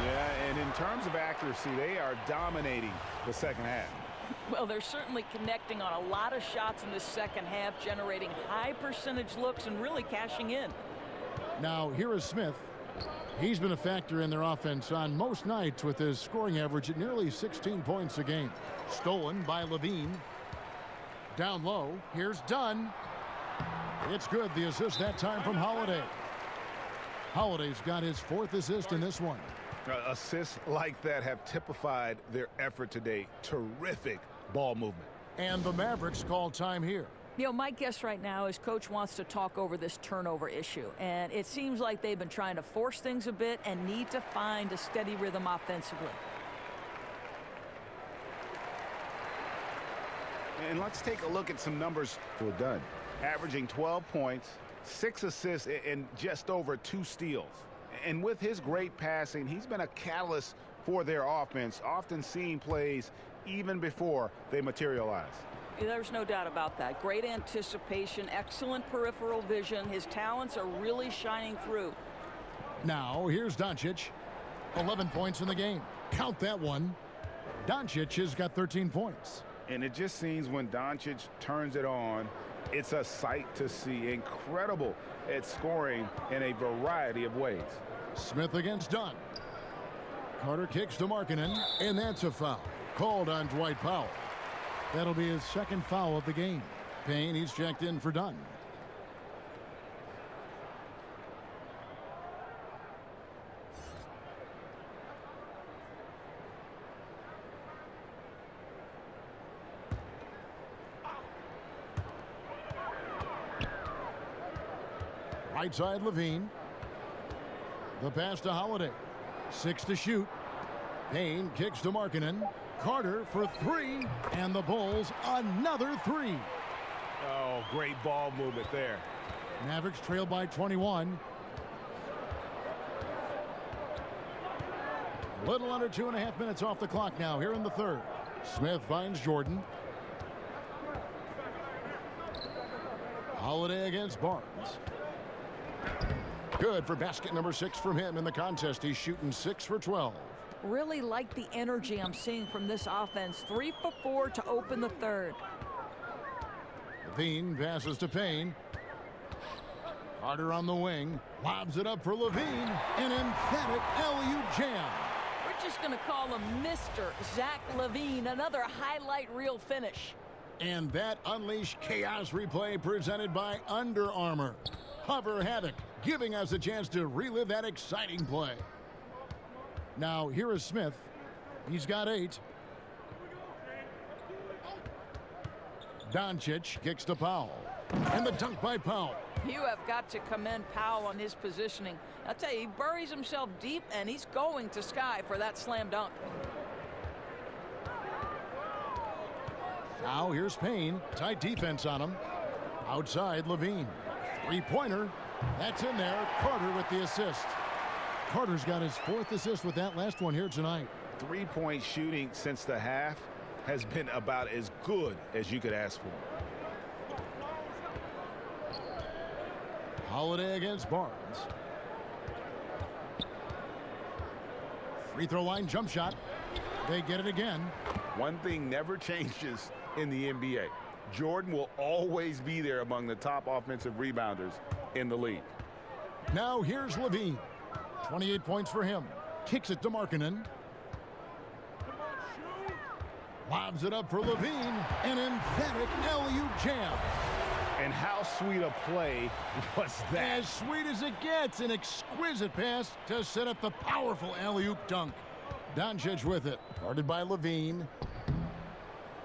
Yeah, and in terms of accuracy, they are dominating the second half. Well, they're certainly connecting on a lot of shots in the second half, generating high percentage looks and really cashing in. Now, here is Smith. He's been a factor in their offense on most nights with his scoring average at nearly 16 points a game. Stolen by Levine. Down low. Here's Dunn. It's good. The assist that time from Holiday. Holiday's got his 4th assist in this one. Assists like that have typified their effort today. Terrific ball movement. And the Mavericks call time here. You know, my guess right now is Coach wants to talk over this turnover issue. And it seems like they've been trying to force things a bit and need to find a steady rhythm offensively. And let's take a look at some numbers for Dunn. Averaging 12 points, 6 assists, and just over 2 steals. And with his great passing, he's been a catalyst for their offense, often seeing plays even before they materialize. There's no doubt about that. Great anticipation, excellent peripheral vision. His talents are really shining through. Now, here's Doncic. 11 points in the game. Count that one. Doncic has got 13 points. And it just seems when Doncic turns it on, it's a sight to see. Incredible at scoring in a variety of ways. Smith against Dunn. Carter kicks to Markkanen, and that's a foul. Called on Dwight Powell. That'll be his 2nd foul of the game. Payne, he's checked in for Dunn. Right side, Levine. The pass to Holiday. 6 to shoot. Payne kicks to Markkanen. Carter for 3, and the Bulls another 3. Oh, great ball movement there. Mavericks trail by 21. A little under 2.5 minutes off the clock now here in the 3rd. Smith finds Jordan. Holiday against Barnes. Good for basket number 6 from him in the contest. He's shooting 6 for 12. Really like the energy I'm seeing from this offense. 3 for 4 to open the 3rd. Levine passes to Payne. Carter on the wing. Lobs it up for Levine. An emphatic alley-oop jam. We're just going to call him Mr. Zach Levine. Another highlight reel finish. And that unleashed chaos replay presented by Under Armour. Hover Havoc, giving us a chance to relive that exciting play. Now, here is Smith. He's got 8. Doncic kicks to Powell. And the dunk by Powell. You have got to commend Powell on his positioning. I'll tell you, he buries himself deep, and he's going to sky for that slam dunk. Now, here's Payne. Tight defense on him. Outside, Levine. 3-pointer. That's in there. Carter with the assist. Carter's got his 4th assist with that last one here tonight. 3-point shooting since the half has been about as good as you could ask for. Holiday against Barnes. Free throw line jump shot. They get it again. One thing never changes in the NBA. Jordan will always be there among the top offensive rebounders in the league. Now here's Levine. 28 points for him. Kicks it to Markkanen. Lobs it up for Levine. An emphatic alley-oop jam. And how sweet a play was that? As sweet as it gets. An exquisite pass to set up the powerful alley-oop dunk. Doncic with it. Guarded by Levine.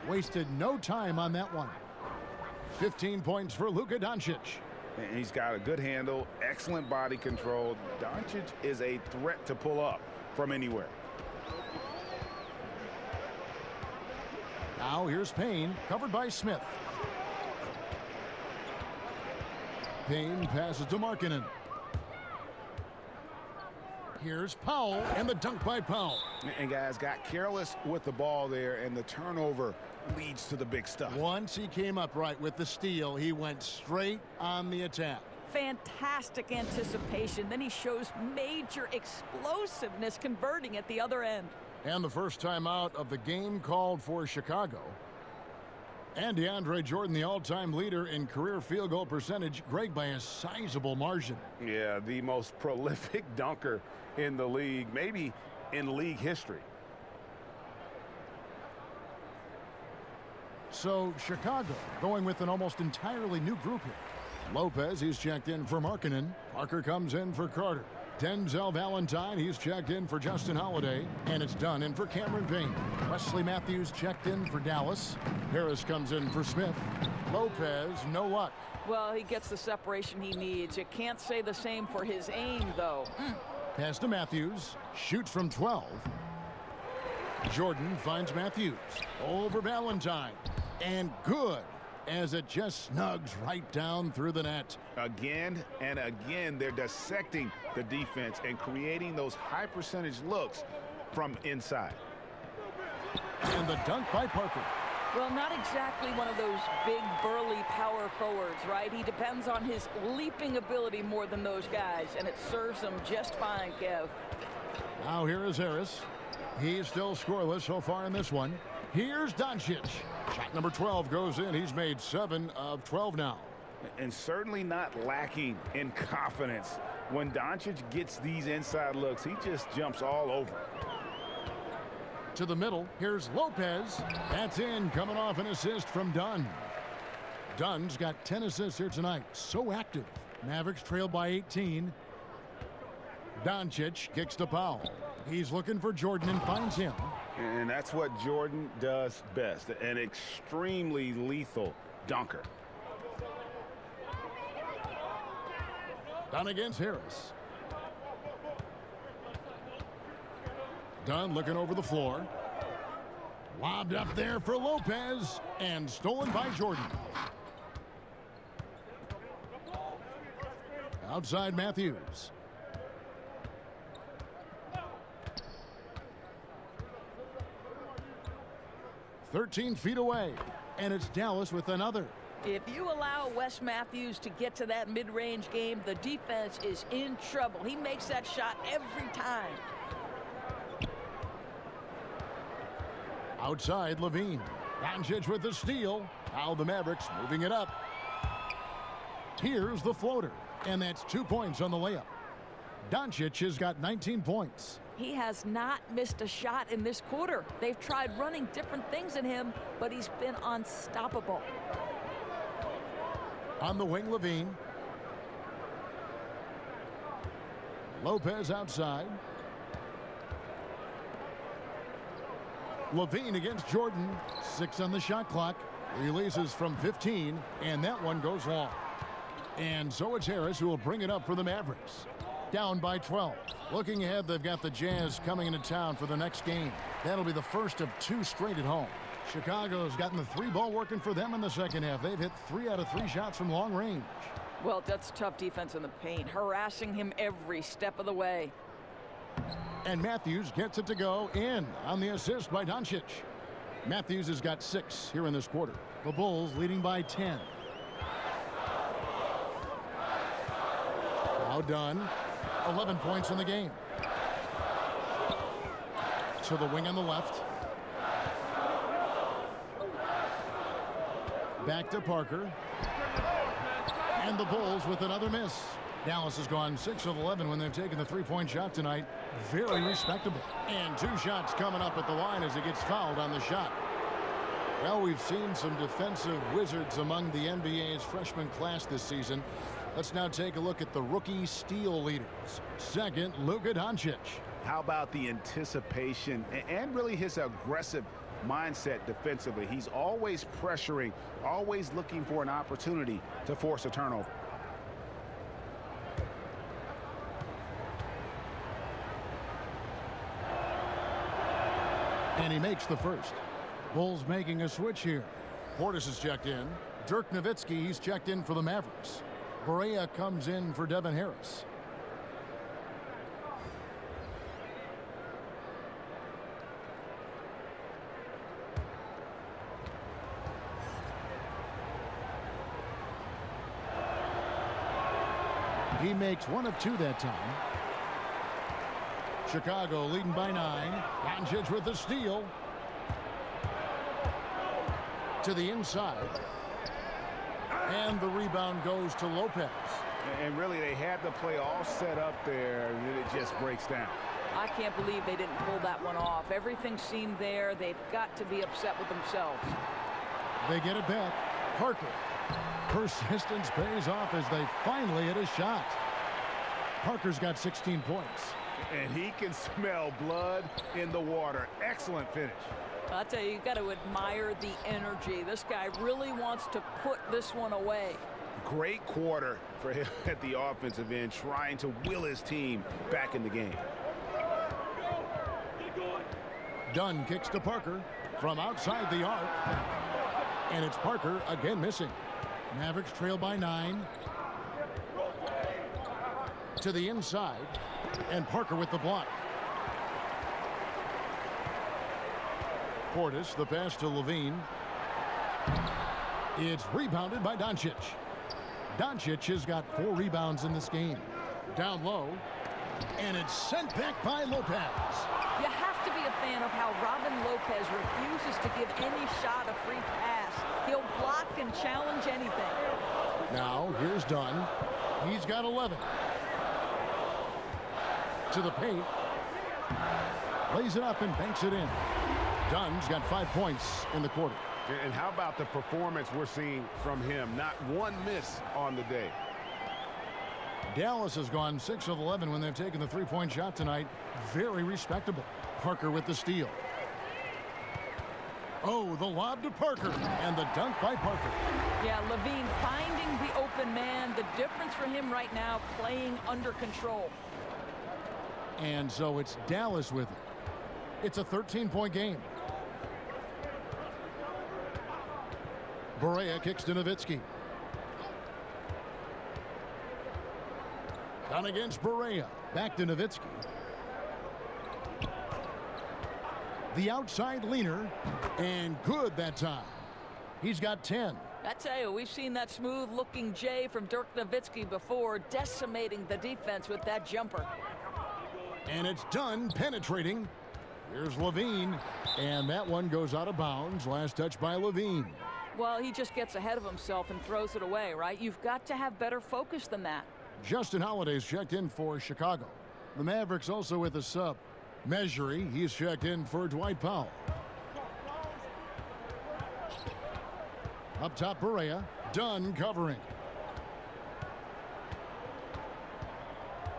Wasted no time on that one. 15 points for Luka Doncic. And he's got a good handle, excellent body control. Doncic is a threat to pull up from anywhere. Now here's Payne, covered by Smith. Payne passes to Markkanen. Here's Powell, and the dunk by Powell. And guys got careless with the ball there, and the turnover leads to the big stuff. Once he came up right with the steal, he went straight on the attack. Fantastic anticipation. Then he shows major explosiveness converting at the other end. And the first time out of the game called for Chicago. And DeAndre Jordan, the all-time leader in career field goal percentage, Greg, by a sizable margin. Yeah, the most prolific dunker in the league, maybe in league history. So Chicago going with an almost entirely new group here. Lopez, he's checked in for Markkanen. Parker comes in for Carter. Denzel Valentine, he's checked in for Justin Holiday. And it's done in for Cameron Payne. Wesley Matthews checked in for Dallas. Harris comes in for Smith. Lopez, no luck. Well, he gets the separation he needs. You can't say the same for his aim, though. Pass to Matthews. Shoots from 12. Jordan finds Matthews. Over Valentine. And good, as it just snugs right down through the net. Again and again, they're dissecting the defense and creating those high percentage looks from inside. And the dunk by Parker. Well, not exactly one of those big, burly power forwards, right? He depends on his leaping ability more than those guys, and it serves him just fine, Kev. Now here is Harris. He's still scoreless so far in this one. Here's Doncic. Shot number 12 goes in. He's made 7 of 12 now. And certainly not lacking in confidence. When Doncic gets these inside looks, he just jumps all over. To the middle, here's Lopez. That's in, coming off an assist from Dunn. Dunn's got 10 assists here tonight. So active. Mavericks trail by 18. Doncic kicks to Powell. He's looking for Jordan and finds him. And that's what Jordan does best. An extremely lethal dunker. Dunn against Harris. Dunn looking over the floor. Lobbed up there for Lopez. And stolen by Jordan. Outside Matthews. "13 feet away, and it's Dallas with another. If you allow Wes Matthews to get to that mid-range game, the defense is in trouble. He makes that shot every time. Outside Levine. Doncic with the steal. Now the Mavericks moving it up. Here's the floater, and that's 2 points on the layup. Doncic has got 19 points. He has not missed a shot in this quarter. They've tried running different things in him, but he's been unstoppable. On the wing, Levine. Lopez outside. Levine against Jordan. 6 on the shot clock. Releases from 15, and that one goes long. And so it's Harris who will bring it up for the Mavericks. Down by 12. Looking ahead, they've got the Jazz coming into town for the next game. That'll be the first of 2 straight at home. Chicago's gotten the 3-ball working for them in the second half. They've hit 3 out of 3 shots from long range. Well, that's tough defense in the paint, harassing him every step of the way. And Matthews gets it to go in on the assist by Doncic. Matthews has got 6 here in this quarter. The Bulls leading by 10. Now done. 11 points in the game. To the wing on the left. Back to Parker. And the Bulls with another miss. Dallas has gone 6 of 11 when they've taken the three-point shot tonight. Very respectable. And 2 shots coming up at the line as he gets fouled on the shot. Well, we've seen some defensive wizards among the NBA's freshman class this season. Let's now take a look at the rookie steal leaders. Second, Luka Doncic. How about the anticipation and really his aggressive mindset defensively? He's always pressuring, always looking for an opportunity to force a turnover. And he makes the first. Bulls making a switch here. Portis is checked in. Dirk Nowitzki, he's checked in for the Mavericks. Barea comes in for Devin Harris. He makes 1 of 2 that time. Chicago leading by 9. Doncic with the steal. To the inside. And the rebound goes to Lopez. And really, they had the play all set up there, and then it just breaks down. I can't believe they didn't pull that one off. Everything seemed there. They've got to be upset with themselves. They get it back. Parker. Persistence pays off as they finally hit a shot. Parker's got 16 points. And he can smell blood in the water. Excellent finish. I'll tell you, you've got to admire the energy. This guy really wants to put this one away. Great quarter for him at the offensive end, trying to will his team back in the game. Dunn kicks to Parker from outside the arc. And it's Parker again missing. Mavericks trail by 9. To the inside. And Parker with the block. Portis, the pass to Levine. It's rebounded by Doncic. Doncic has got 4 rebounds in this game. Down low. And it's sent back by Lopez. You have to be a fan of how Robin Lopez refuses to give any shot a free pass. He'll block and challenge anything. Now, here's Dunn. He's got 11. To the paint. Lays it up and banks it in. Dunn's got 5 points in the quarter. And how about the performance we're seeing from him? Not one miss on the day. Dallas has gone 6 of 11 when they've taken the three-point shot tonight. Very respectable. Parker with the steal. Oh, the lob to Parker. And the dunk by Parker. Yeah, Levine finding the open man. The difference for him right now, playing under control. And so it's Dallas with it. It's a 13-point game. Barea kicks to Nowitzki. Down against Barea. Back to Nowitzki. The outside leaner. And good that time. He's got 10. I tell you, we've seen that smooth-looking J from Dirk Nowitzki before, decimating the defense with that jumper. And it's done penetrating. Here's Levine. And that one goes out of bounds. Last touch by Levine. Well, he just gets ahead of himself and throws it away, right? You've got to have better focus than that. Justin Holiday's checked in for Chicago. The Mavericks also with a sub. Measury, he's checked in for Dwight Powell. Up top, Barea. Dunn covering.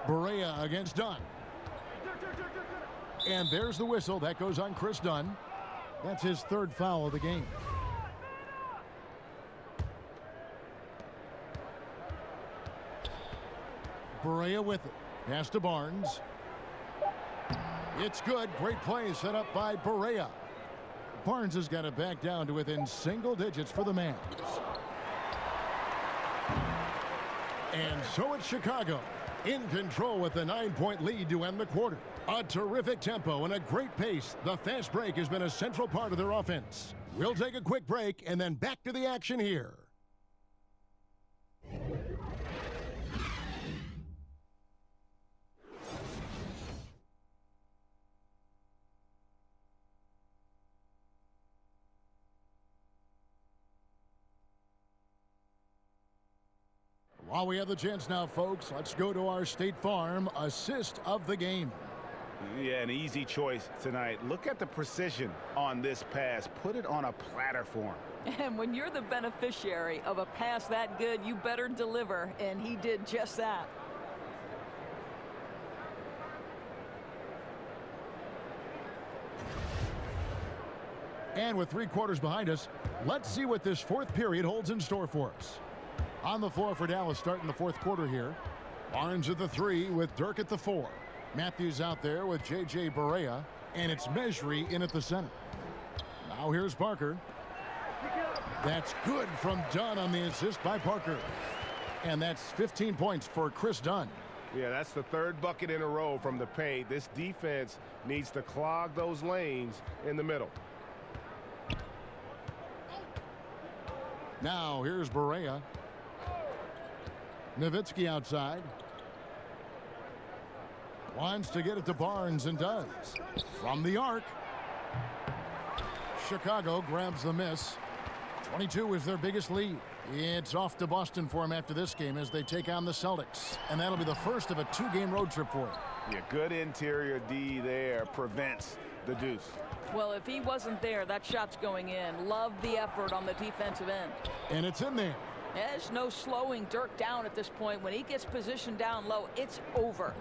Barea against Dunn. And there's the whistle. That goes on Chris Dunn. That's his 3rd foul of the game. Barea with it. Pass to Barnes. It's good. Great play set up by Barea. Barnes has got it back down to within single digits for the Mavs. And so it's Chicago in control with a 9-point lead to end the quarter. A terrific tempo and a great pace. The fast break has been a central part of their offense. We'll take a quick break and then back to the action here. While we have the chance now, folks, let's go to our State Farm assist of the game. Yeah, an easy choice tonight. Look at the precision on this pass. Put it on a platter for him. And when you're the beneficiary of a pass that good, you better deliver, and he did just that. And with 3 quarters behind us, let's see what this 4th period holds in store for us. On the floor for Dallas starting the 4th quarter here. Barnes at the 3 with Dirk at the 4. Matthews out there with J.J. Barea, and it's Mejri in at the center. Now here's Parker. That's good from Dunn on the assist by Parker. And that's 15 points for Chris Dunn. Yeah, that's the 3rd bucket in a row from the paint. This defense needs to clog those lanes in the middle. Now here's Barea. Nowitzki outside. Wants to get it to Barnes and does. From the arc. Chicago grabs the miss. 22 is their biggest lead. It's off to Boston for him after this game as they take on the Celtics. And that'll be the first of a 2-game road trip for him. Yeah, good interior D there prevents the deuce. Well, if he wasn't there, that shot's going in. Love the effort on the defensive end. And it's in there. There's no slowing Dirk down at this point. When he gets positioned down low, it's over.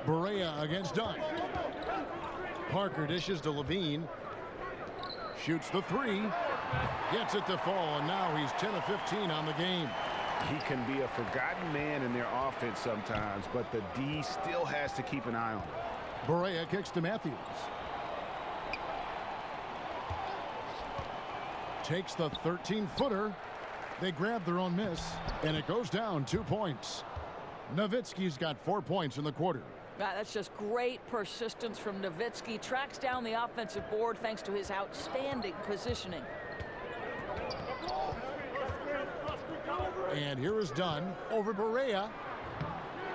Barea against Dunn. Parker dishes to Levine. Shoots the 3. Gets it to fall, and now he's 10 of 15 on the game. He can be a forgotten man in their offense sometimes, but the D still has to keep an eye on him. Barea kicks to Matthews. Takes the 13-footer. They grab their own miss, and it goes down 2 points. Nowitzki's got 4 points in the quarter. That's just great persistence from Nowitzki. Tracks down the offensive board thanks to his outstanding positioning. And here is Dunn over Barea.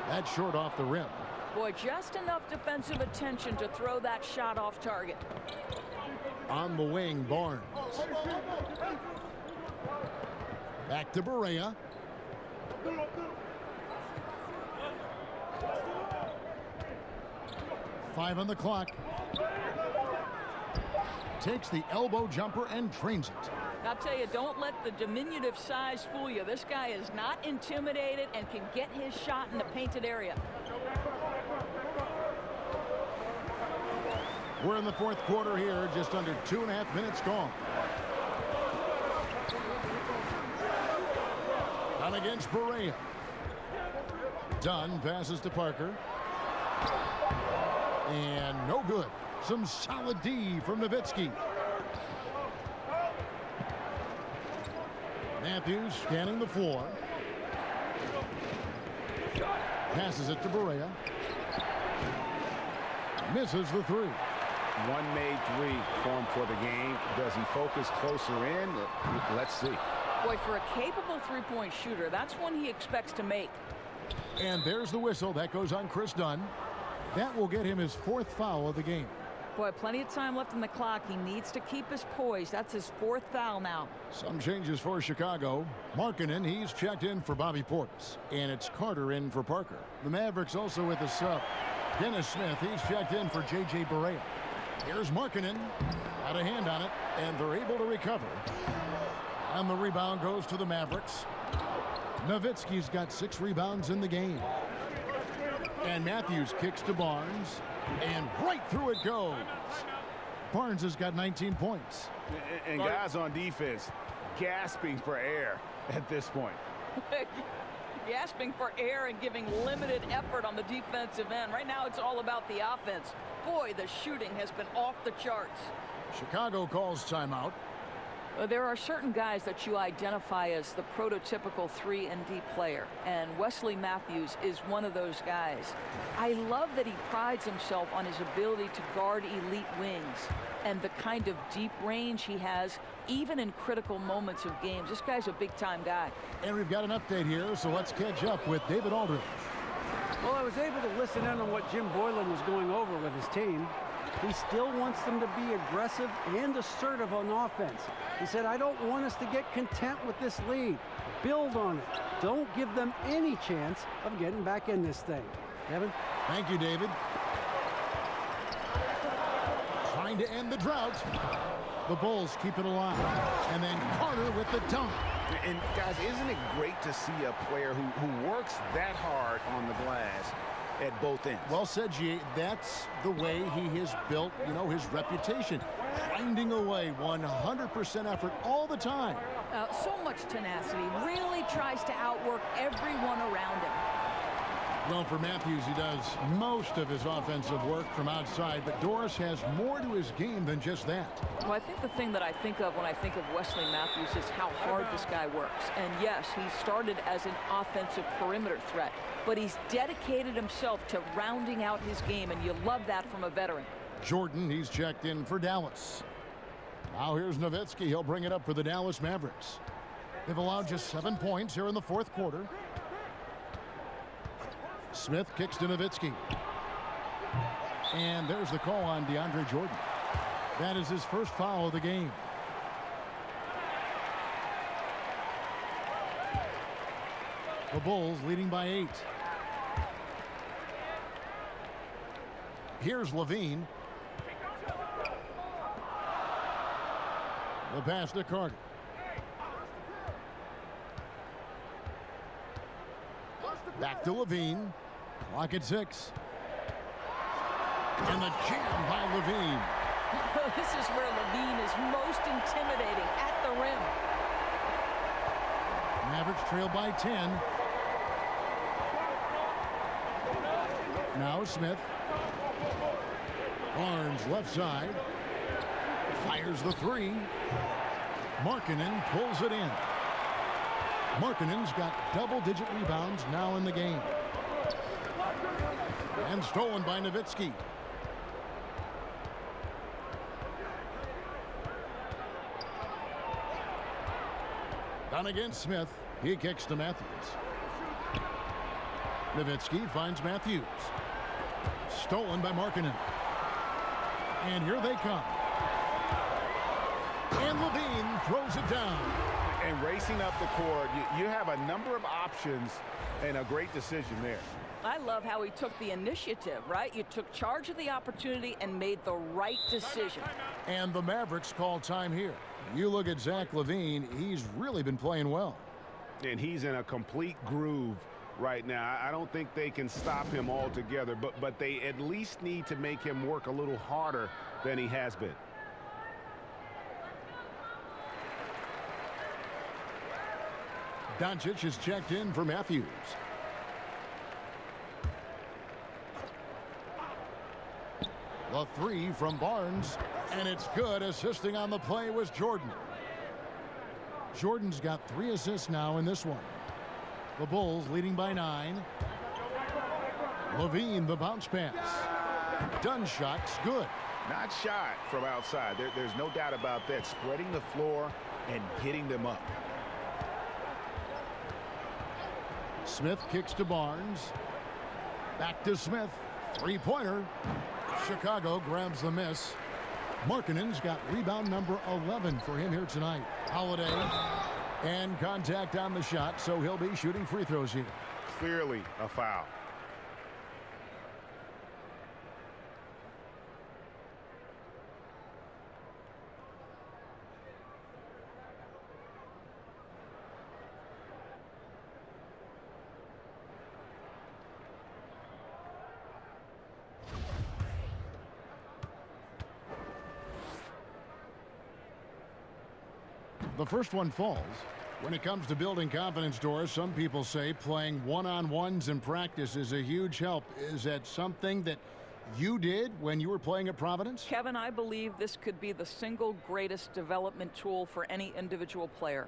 That's short off the rim. Boy, just enough defensive attention to throw that shot off target. On the wing, Barnes. Back to Barea. Five on the clock. Takes the elbow jumper and drains it. I'll tell you, don't let the diminutive size fool you. This guy is not intimidated and can get his shot in the painted area. We're in the 4th quarter here, just under 2.5 minutes gone. Down against Barea. Dunn passes to Parker. And no good. Some solid D from Nowitzki. Matthews scanning the floor. Passes it to Barea. Misses the 3. One made 3 for him for the game. Does he focus closer in? Let's see. Boy, for a capable three-point shooter, that's one he expects to make. And there's the whistle. That goes on Chris Dunn. That will get him his 4th foul of the game. Boy, plenty of time left in the clock. He needs to keep his poise. That's his 4th foul now. Some changes for Chicago. Markkanen, he's checked in for Bobby Portis. And it's Carter in for Parker. The Mavericks also with a sub. Dennis Smith, he's checked in for J.J. Barea. Here's Markkanen. Got a hand on it, and they're able to recover. And the rebound goes to the Mavericks. Nowitzki's got 6 rebounds in the game. And Matthews kicks to Barnes. And right through it goes. Barnes has got 19 points. And guys on defense gasping for air at this point. Gasping for air and giving limited effort on the defensive end. Right now it's all about the offense. Boy, the shooting has been off the charts. Chicago calls timeout. There are certain guys that you identify as the prototypical 3-and-D player, and Wesley Matthews is one of those guys. I love that he prides himself on his ability to guard elite wings and the kind of deep range he has, even in critical moments of games. This guy's a big-time guy. And we've got an update here, so let's catch up with David Aldridge. Well, I was able to listen in on what Jim Boylan was going over with his team. He still wants them to be aggressive and assertive on offense. He said, I don't want us to get content with this lead. Build on it. Don't give them any chance of getting back in this thing. Kevin? Thank you, David. Trying to end the drought. The Bulls keep it alive. And then Carter with the dunk. And, guys, isn't it great to see a player who works that hard on the glass at both ends? Well said, G. That's the way he has built, his reputation. Grinding away, 100% effort all the time. So much tenacity. Really tries to outwork everyone around him. Well, for Matthews, he does most of his offensive work from outside, but Doris has more to his game than just that. Well, I think the thing that I think of when I think of Wesley Matthews is how hard this guy works. And yes, he started as an offensive perimeter threat, but he's dedicated himself to rounding out his game, and you love that from a veteran. Jordan, he's checked in for Dallas. Now here's Nowitzki. He'll bring it up for the Dallas Mavericks. They've allowed just 7 points here in the fourth quarter. Smith kicks to Nowitzki. And there's the call on DeAndre Jordan. That is his first foul of the game. The Bulls leading by 8. Here's Levine. The pass to Carter. Back to Levine. Clock at 6. And the jam by Levine. This is where Levine is most intimidating, at the rim. Mavericks trail by 10. Now Smith. Barnes left side. Fires the 3. Markkanen pulls it in. Markkanen's got double-digit rebounds now in the game. And stolen by Nowitzki. Down against Smith. He kicks to Matthews. Nowitzki finds Matthews. Stolen by Markkanen. And here they come. And Levine throws it down. And racing up the court, you have a number of options and a great decision there. I love how he took the initiative, right? You took charge of the opportunity and made the right decision. And the Mavericks call time here. You look at Zach LaVine, he's really been playing well. And he's in a complete groove right now. I don't think they can stop him altogether, but they at least need to make him work a little harder than he has been. Doncic is checked in for Matthews. The 3 from Barnes, and it's good. Assisting on the play was Jordan. Jordan's got 3 assists now in this one. The Bulls leading by 9. Levine, the bounce pass. Done shot's good. Not shot from outside. There's no doubt about that. Spreading the floor and getting them up. Smith kicks to Barnes. Back to Smith. 3-pointer. Chicago grabs the miss. Markkanen's got rebound number 11 for him here tonight. Holiday. And contact on the shot, so he'll be shooting free throws here. Clearly a foul. The first one falls. When it comes to building confidence, Doris, some people say playing one-on-ones in practice is a huge help. Is that something that you did when you were playing at Providence? Kevin, I believe this could be the single greatest development tool for any individual player.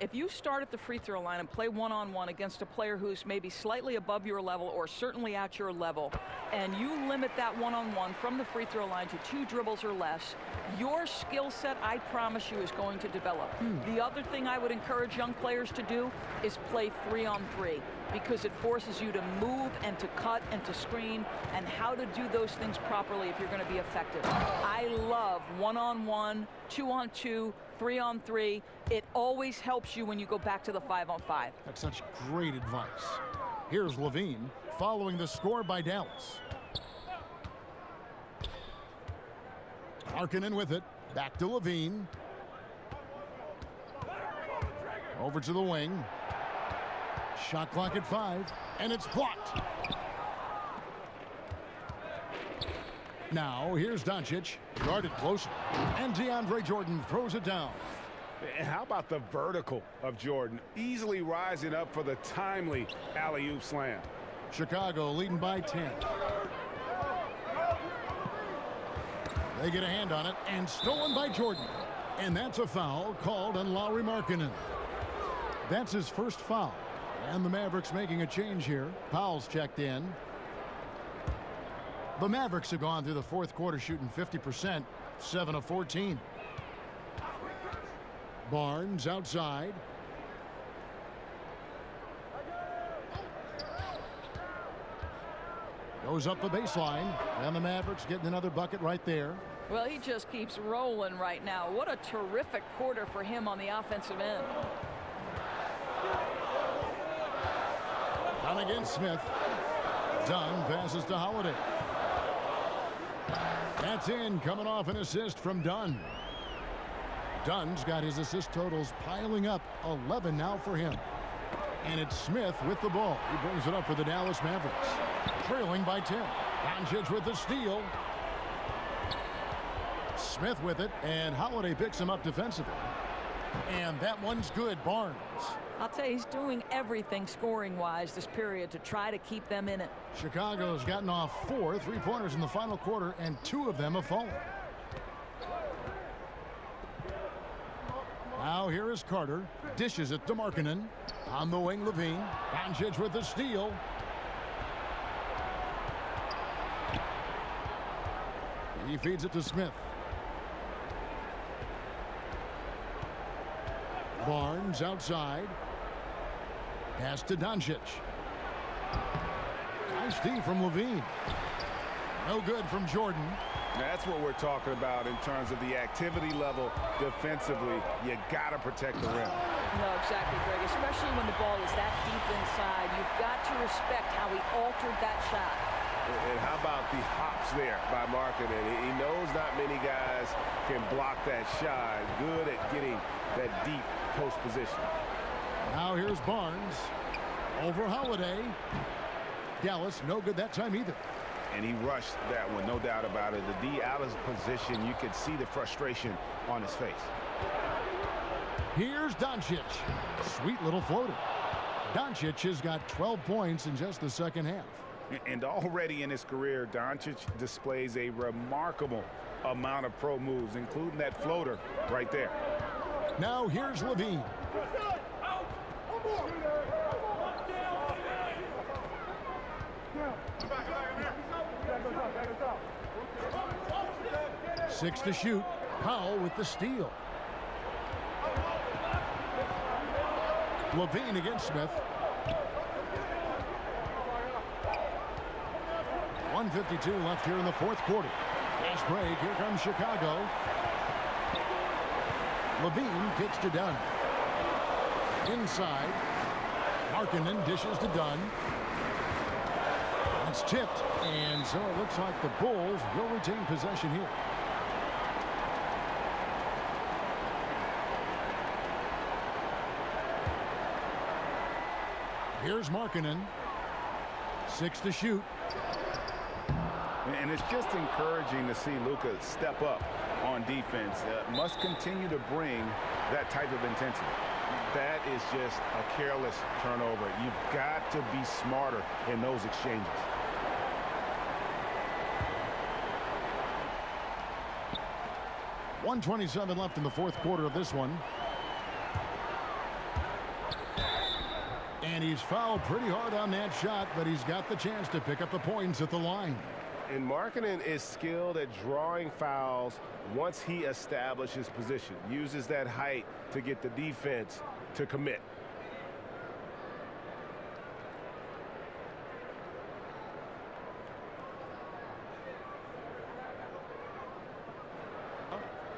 If you start at the free throw line and play one-on-one against a player who's maybe slightly above your level or certainly at your level, and you limit that one-on-one from the free throw line to 2 dribbles or less, your skill set, I promise you, is going to develop. The other thing I would encourage young players to do is play 3-on-3, because it forces you to move and to cut and to screen and how to do those things properly if you're going to be effective. I love 1-on-1, 2-on-2, 3-on-3. It always helps you when you go back to the 5-on-5. That's such great advice. Here's Levine following the score by Dallas. Harkinen with it. Back to Levine. Over to the wing. Shot clock at 5, and it's blocked. Now here's Doncic, guarded closer, and DeAndre Jordan throws it down. And how about the vertical of Jordan, easily rising up for the timely alley-oop slam. Chicago leading by 10. They get a hand on it, and stolen by Jordan. And that's a foul called on Lauri Markkanen. That's his first foul. And the Mavericks making a change here. Powell's checked in. The Mavericks have gone through the fourth quarter shooting 50%, 7 of 14. Barnes outside. Goes up the baseline, and the Mavericks getting another bucket right there. Well, he just keeps rolling right now. What a terrific quarter for him on the offensive end. Down against Smith. Dunn passes to Holiday. That's in, coming off an assist from Dunn. Dunn's got his assist totals piling up, 11 now for him. And it's Smith with the ball. He brings it up for the Dallas Mavericks. Trailing by 10. Doncic with the steal. Smith with it, and Holiday picks him up defensively. And that one's good. Barnes. I'll tell you, he's doing everything scoring-wise this period to try to keep them in it. Chicago's gotten off 4 3-pointers in the final quarter, and 2 of them have fallen. Now here is Carter. Dishes it to Markkanen. On the wing, Levine. Doncic with the steal. He feeds it to Smith. Barnes outside. Pass to Doncic. Nice D from Levine. No good from Jordan. That's what we're talking about in terms of the activity level defensively. You got to protect the rim. No, exactly, Greg. Especially when the ball is that deep inside. You've got to respect how he altered that shot. And how about the hops there by Markkanen? He knows not many guys can block that shot. Good at getting that deep post position. Now here's Barnes. Over Holiday. Dallas no good that time either. And he rushed that one, no doubt about it. The D out of position, you could see the frustration on his face. Here's Doncic. Sweet little floater. Doncic has got 12 points in just the second half. And already in his career, Doncic displays a remarkable amount of pro moves, including that floater right there. Now here's Levine. Six to shoot. Powell with the steal. Levine against Smith. 1:52 left here in the fourth quarter. Fast break. Here comes Chicago. Levine kicks to Dunn. Inside. Markkanen dishes to Dunn. It's tipped. And so it looks like the Bulls will retain possession here. Here's Markkanen. 6 to shoot. And it's just encouraging to see Luka step up on defense. Must continue to bring that type of intensity. That is just a careless turnover. You've got to be smarter in those exchanges. .127 left in the fourth quarter of this one. And he's fouled pretty hard on that shot, but he's got the chance to pick up the points at the line. And Markkanen is skilled at drawing fouls once he establishes position. Uses that height to get the defense to commit.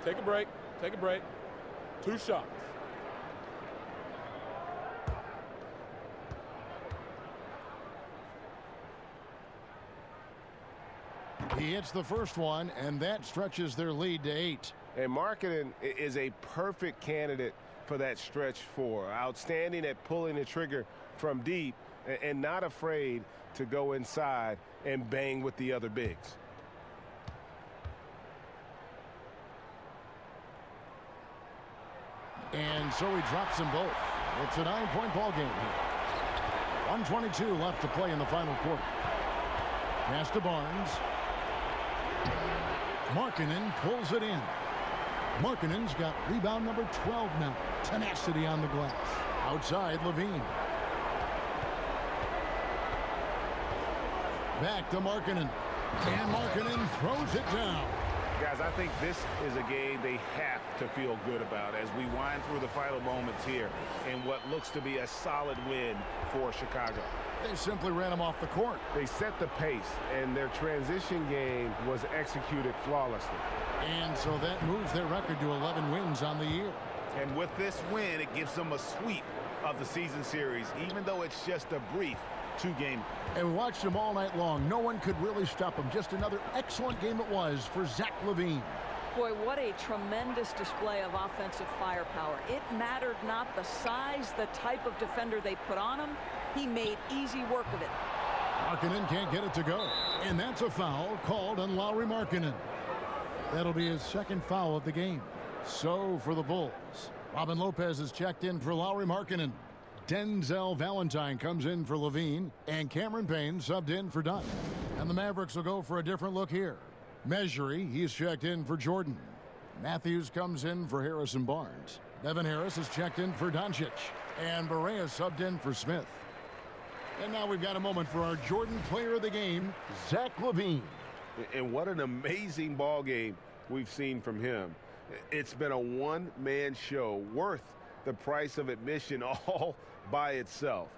Take a break. Take a break. 2 shots. He hits the first one, and that stretches their lead to 8. And Markkanen is a perfect candidate for that stretch 4. Outstanding at pulling the trigger from deep and not afraid to go inside and bang with the other bigs. And so he drops them both. It's a 9-point ball game here. 1:22 left to play in the final quarter. Pass to Barnes. Markkanen pulls it in. Markkanen's got rebound number 12 now. Tenacity on the glass. Outside, Levine. Back to Markkanen. And Markkanen throws it down. Guys, I think this is a game they have to feel good about as we wind through the final moments here in what looks to be a solid win for Chicago. They simply ran him off the court. They set the pace, and their transition game was executed flawlessly. And so that moves their record to 11 wins on the year. And with this win, it gives them a sweep of the season series, even though it's just a brief 2-game. And we watched him all night long. No one could really stop him. Just another excellent game it was for Zach LaVine. Boy, what a tremendous display of offensive firepower. It mattered not the size, the type of defender they put on him. He made easy work of it. Markkanen can't get it to go. And that's a foul called on Lauri Markkanen. That'll be his second foul of the game. So for the Bulls, Robin Lopez is checked in for Lauri Markkanen. Denzel Valentine comes in for Levine, and Cameron Payne subbed in for Dunn. And the Mavericks will go for a different look here. Measury, he's checked in for Jordan. Matthews comes in for Harrison Barnes. Devin Harris is checked in for Doncic. And Barea subbed in for Smith. And now we've got a moment for our Jordan player of the game, Zach LaVine. And what an amazing ball game we've seen from him. It's been a one-man show worth the price of admission all by itself.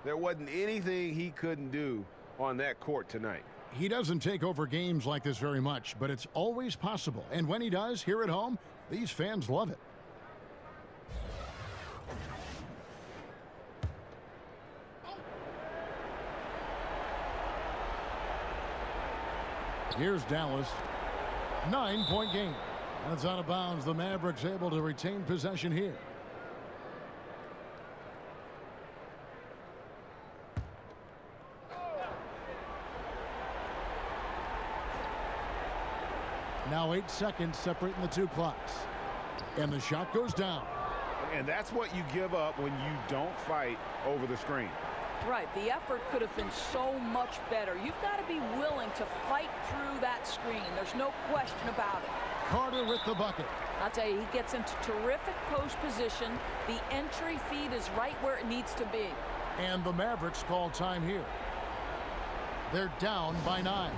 There wasn't anything he couldn't do on that court tonight. He doesn't take over games like this very much, but it's always possible. And when he does, here at home, these fans love it. Here's Dallas. 9-point game. And it's out of bounds. The Mavericks able to retain possession here. Now 8 seconds separating the two clocks. And the shot goes down. And that's what you give up when you don't fight over the screen. Right, the effort could have been so much better. You've got to be willing to fight through that screen. There's no question about it. Carter with the bucket. I'll tell you, he gets into terrific post position. The entry feed is right where it needs to be. And the Mavericks call time here. They're down by 9.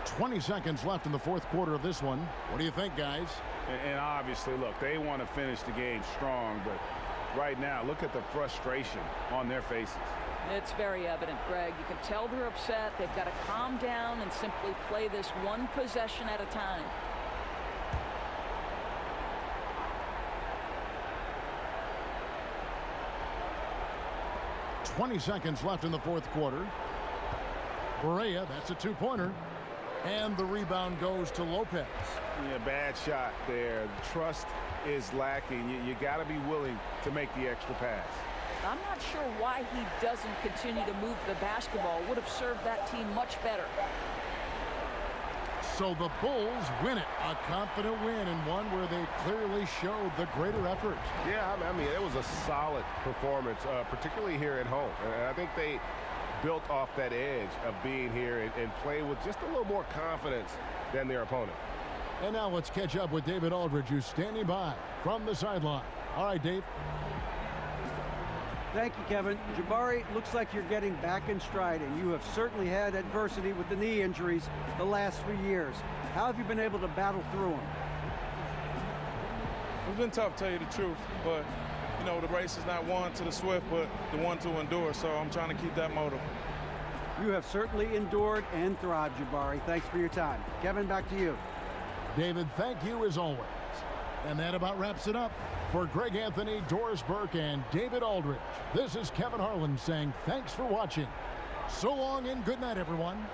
20 seconds left in the fourth quarter of this one. What do you think, guys? And obviously, look, they want to finish the game strong, but right now, look at the frustration on their faces. It's very evident, Greg. You can tell they're upset. They've got to calm down and simply play this one possession at a time. "20 seconds left in the fourth quarter. Barea, that's a two-pointer. And the rebound goes to Lopez. Yeah, bad shot there. Trust is lacking. You got to be willing to make the extra pass. I'm not sure why he doesn't continue to move the basketball. Would have served that team much better. So the Bulls win it. A confident win, and one where they clearly showed the greater effort. Yeah, I mean, it was a solid performance, particularly here at home. And I think they built off that edge of being here and play with just a little more confidence than their opponent. And now let's catch up with David Aldridge, who's standing by from the sideline. All right, Dave. Thank you, Kevin. Jabari, looks like you're getting back in stride, and you have certainly had adversity with the knee injuries the last few years. How have you been able to battle through them? It's been tough, to tell you the truth, but, you know, the race is not won to the swift, but the one to endure, so I'm trying to keep that motive. You have certainly endured and thrived, Jabari. Thanks for your time. Kevin, back to you. David, thank you as always. And that about wraps it up. For Greg Anthony, Doris Burke, and David Aldridge, this is Kevin Harlan saying thanks for watching. So long and good night, everyone.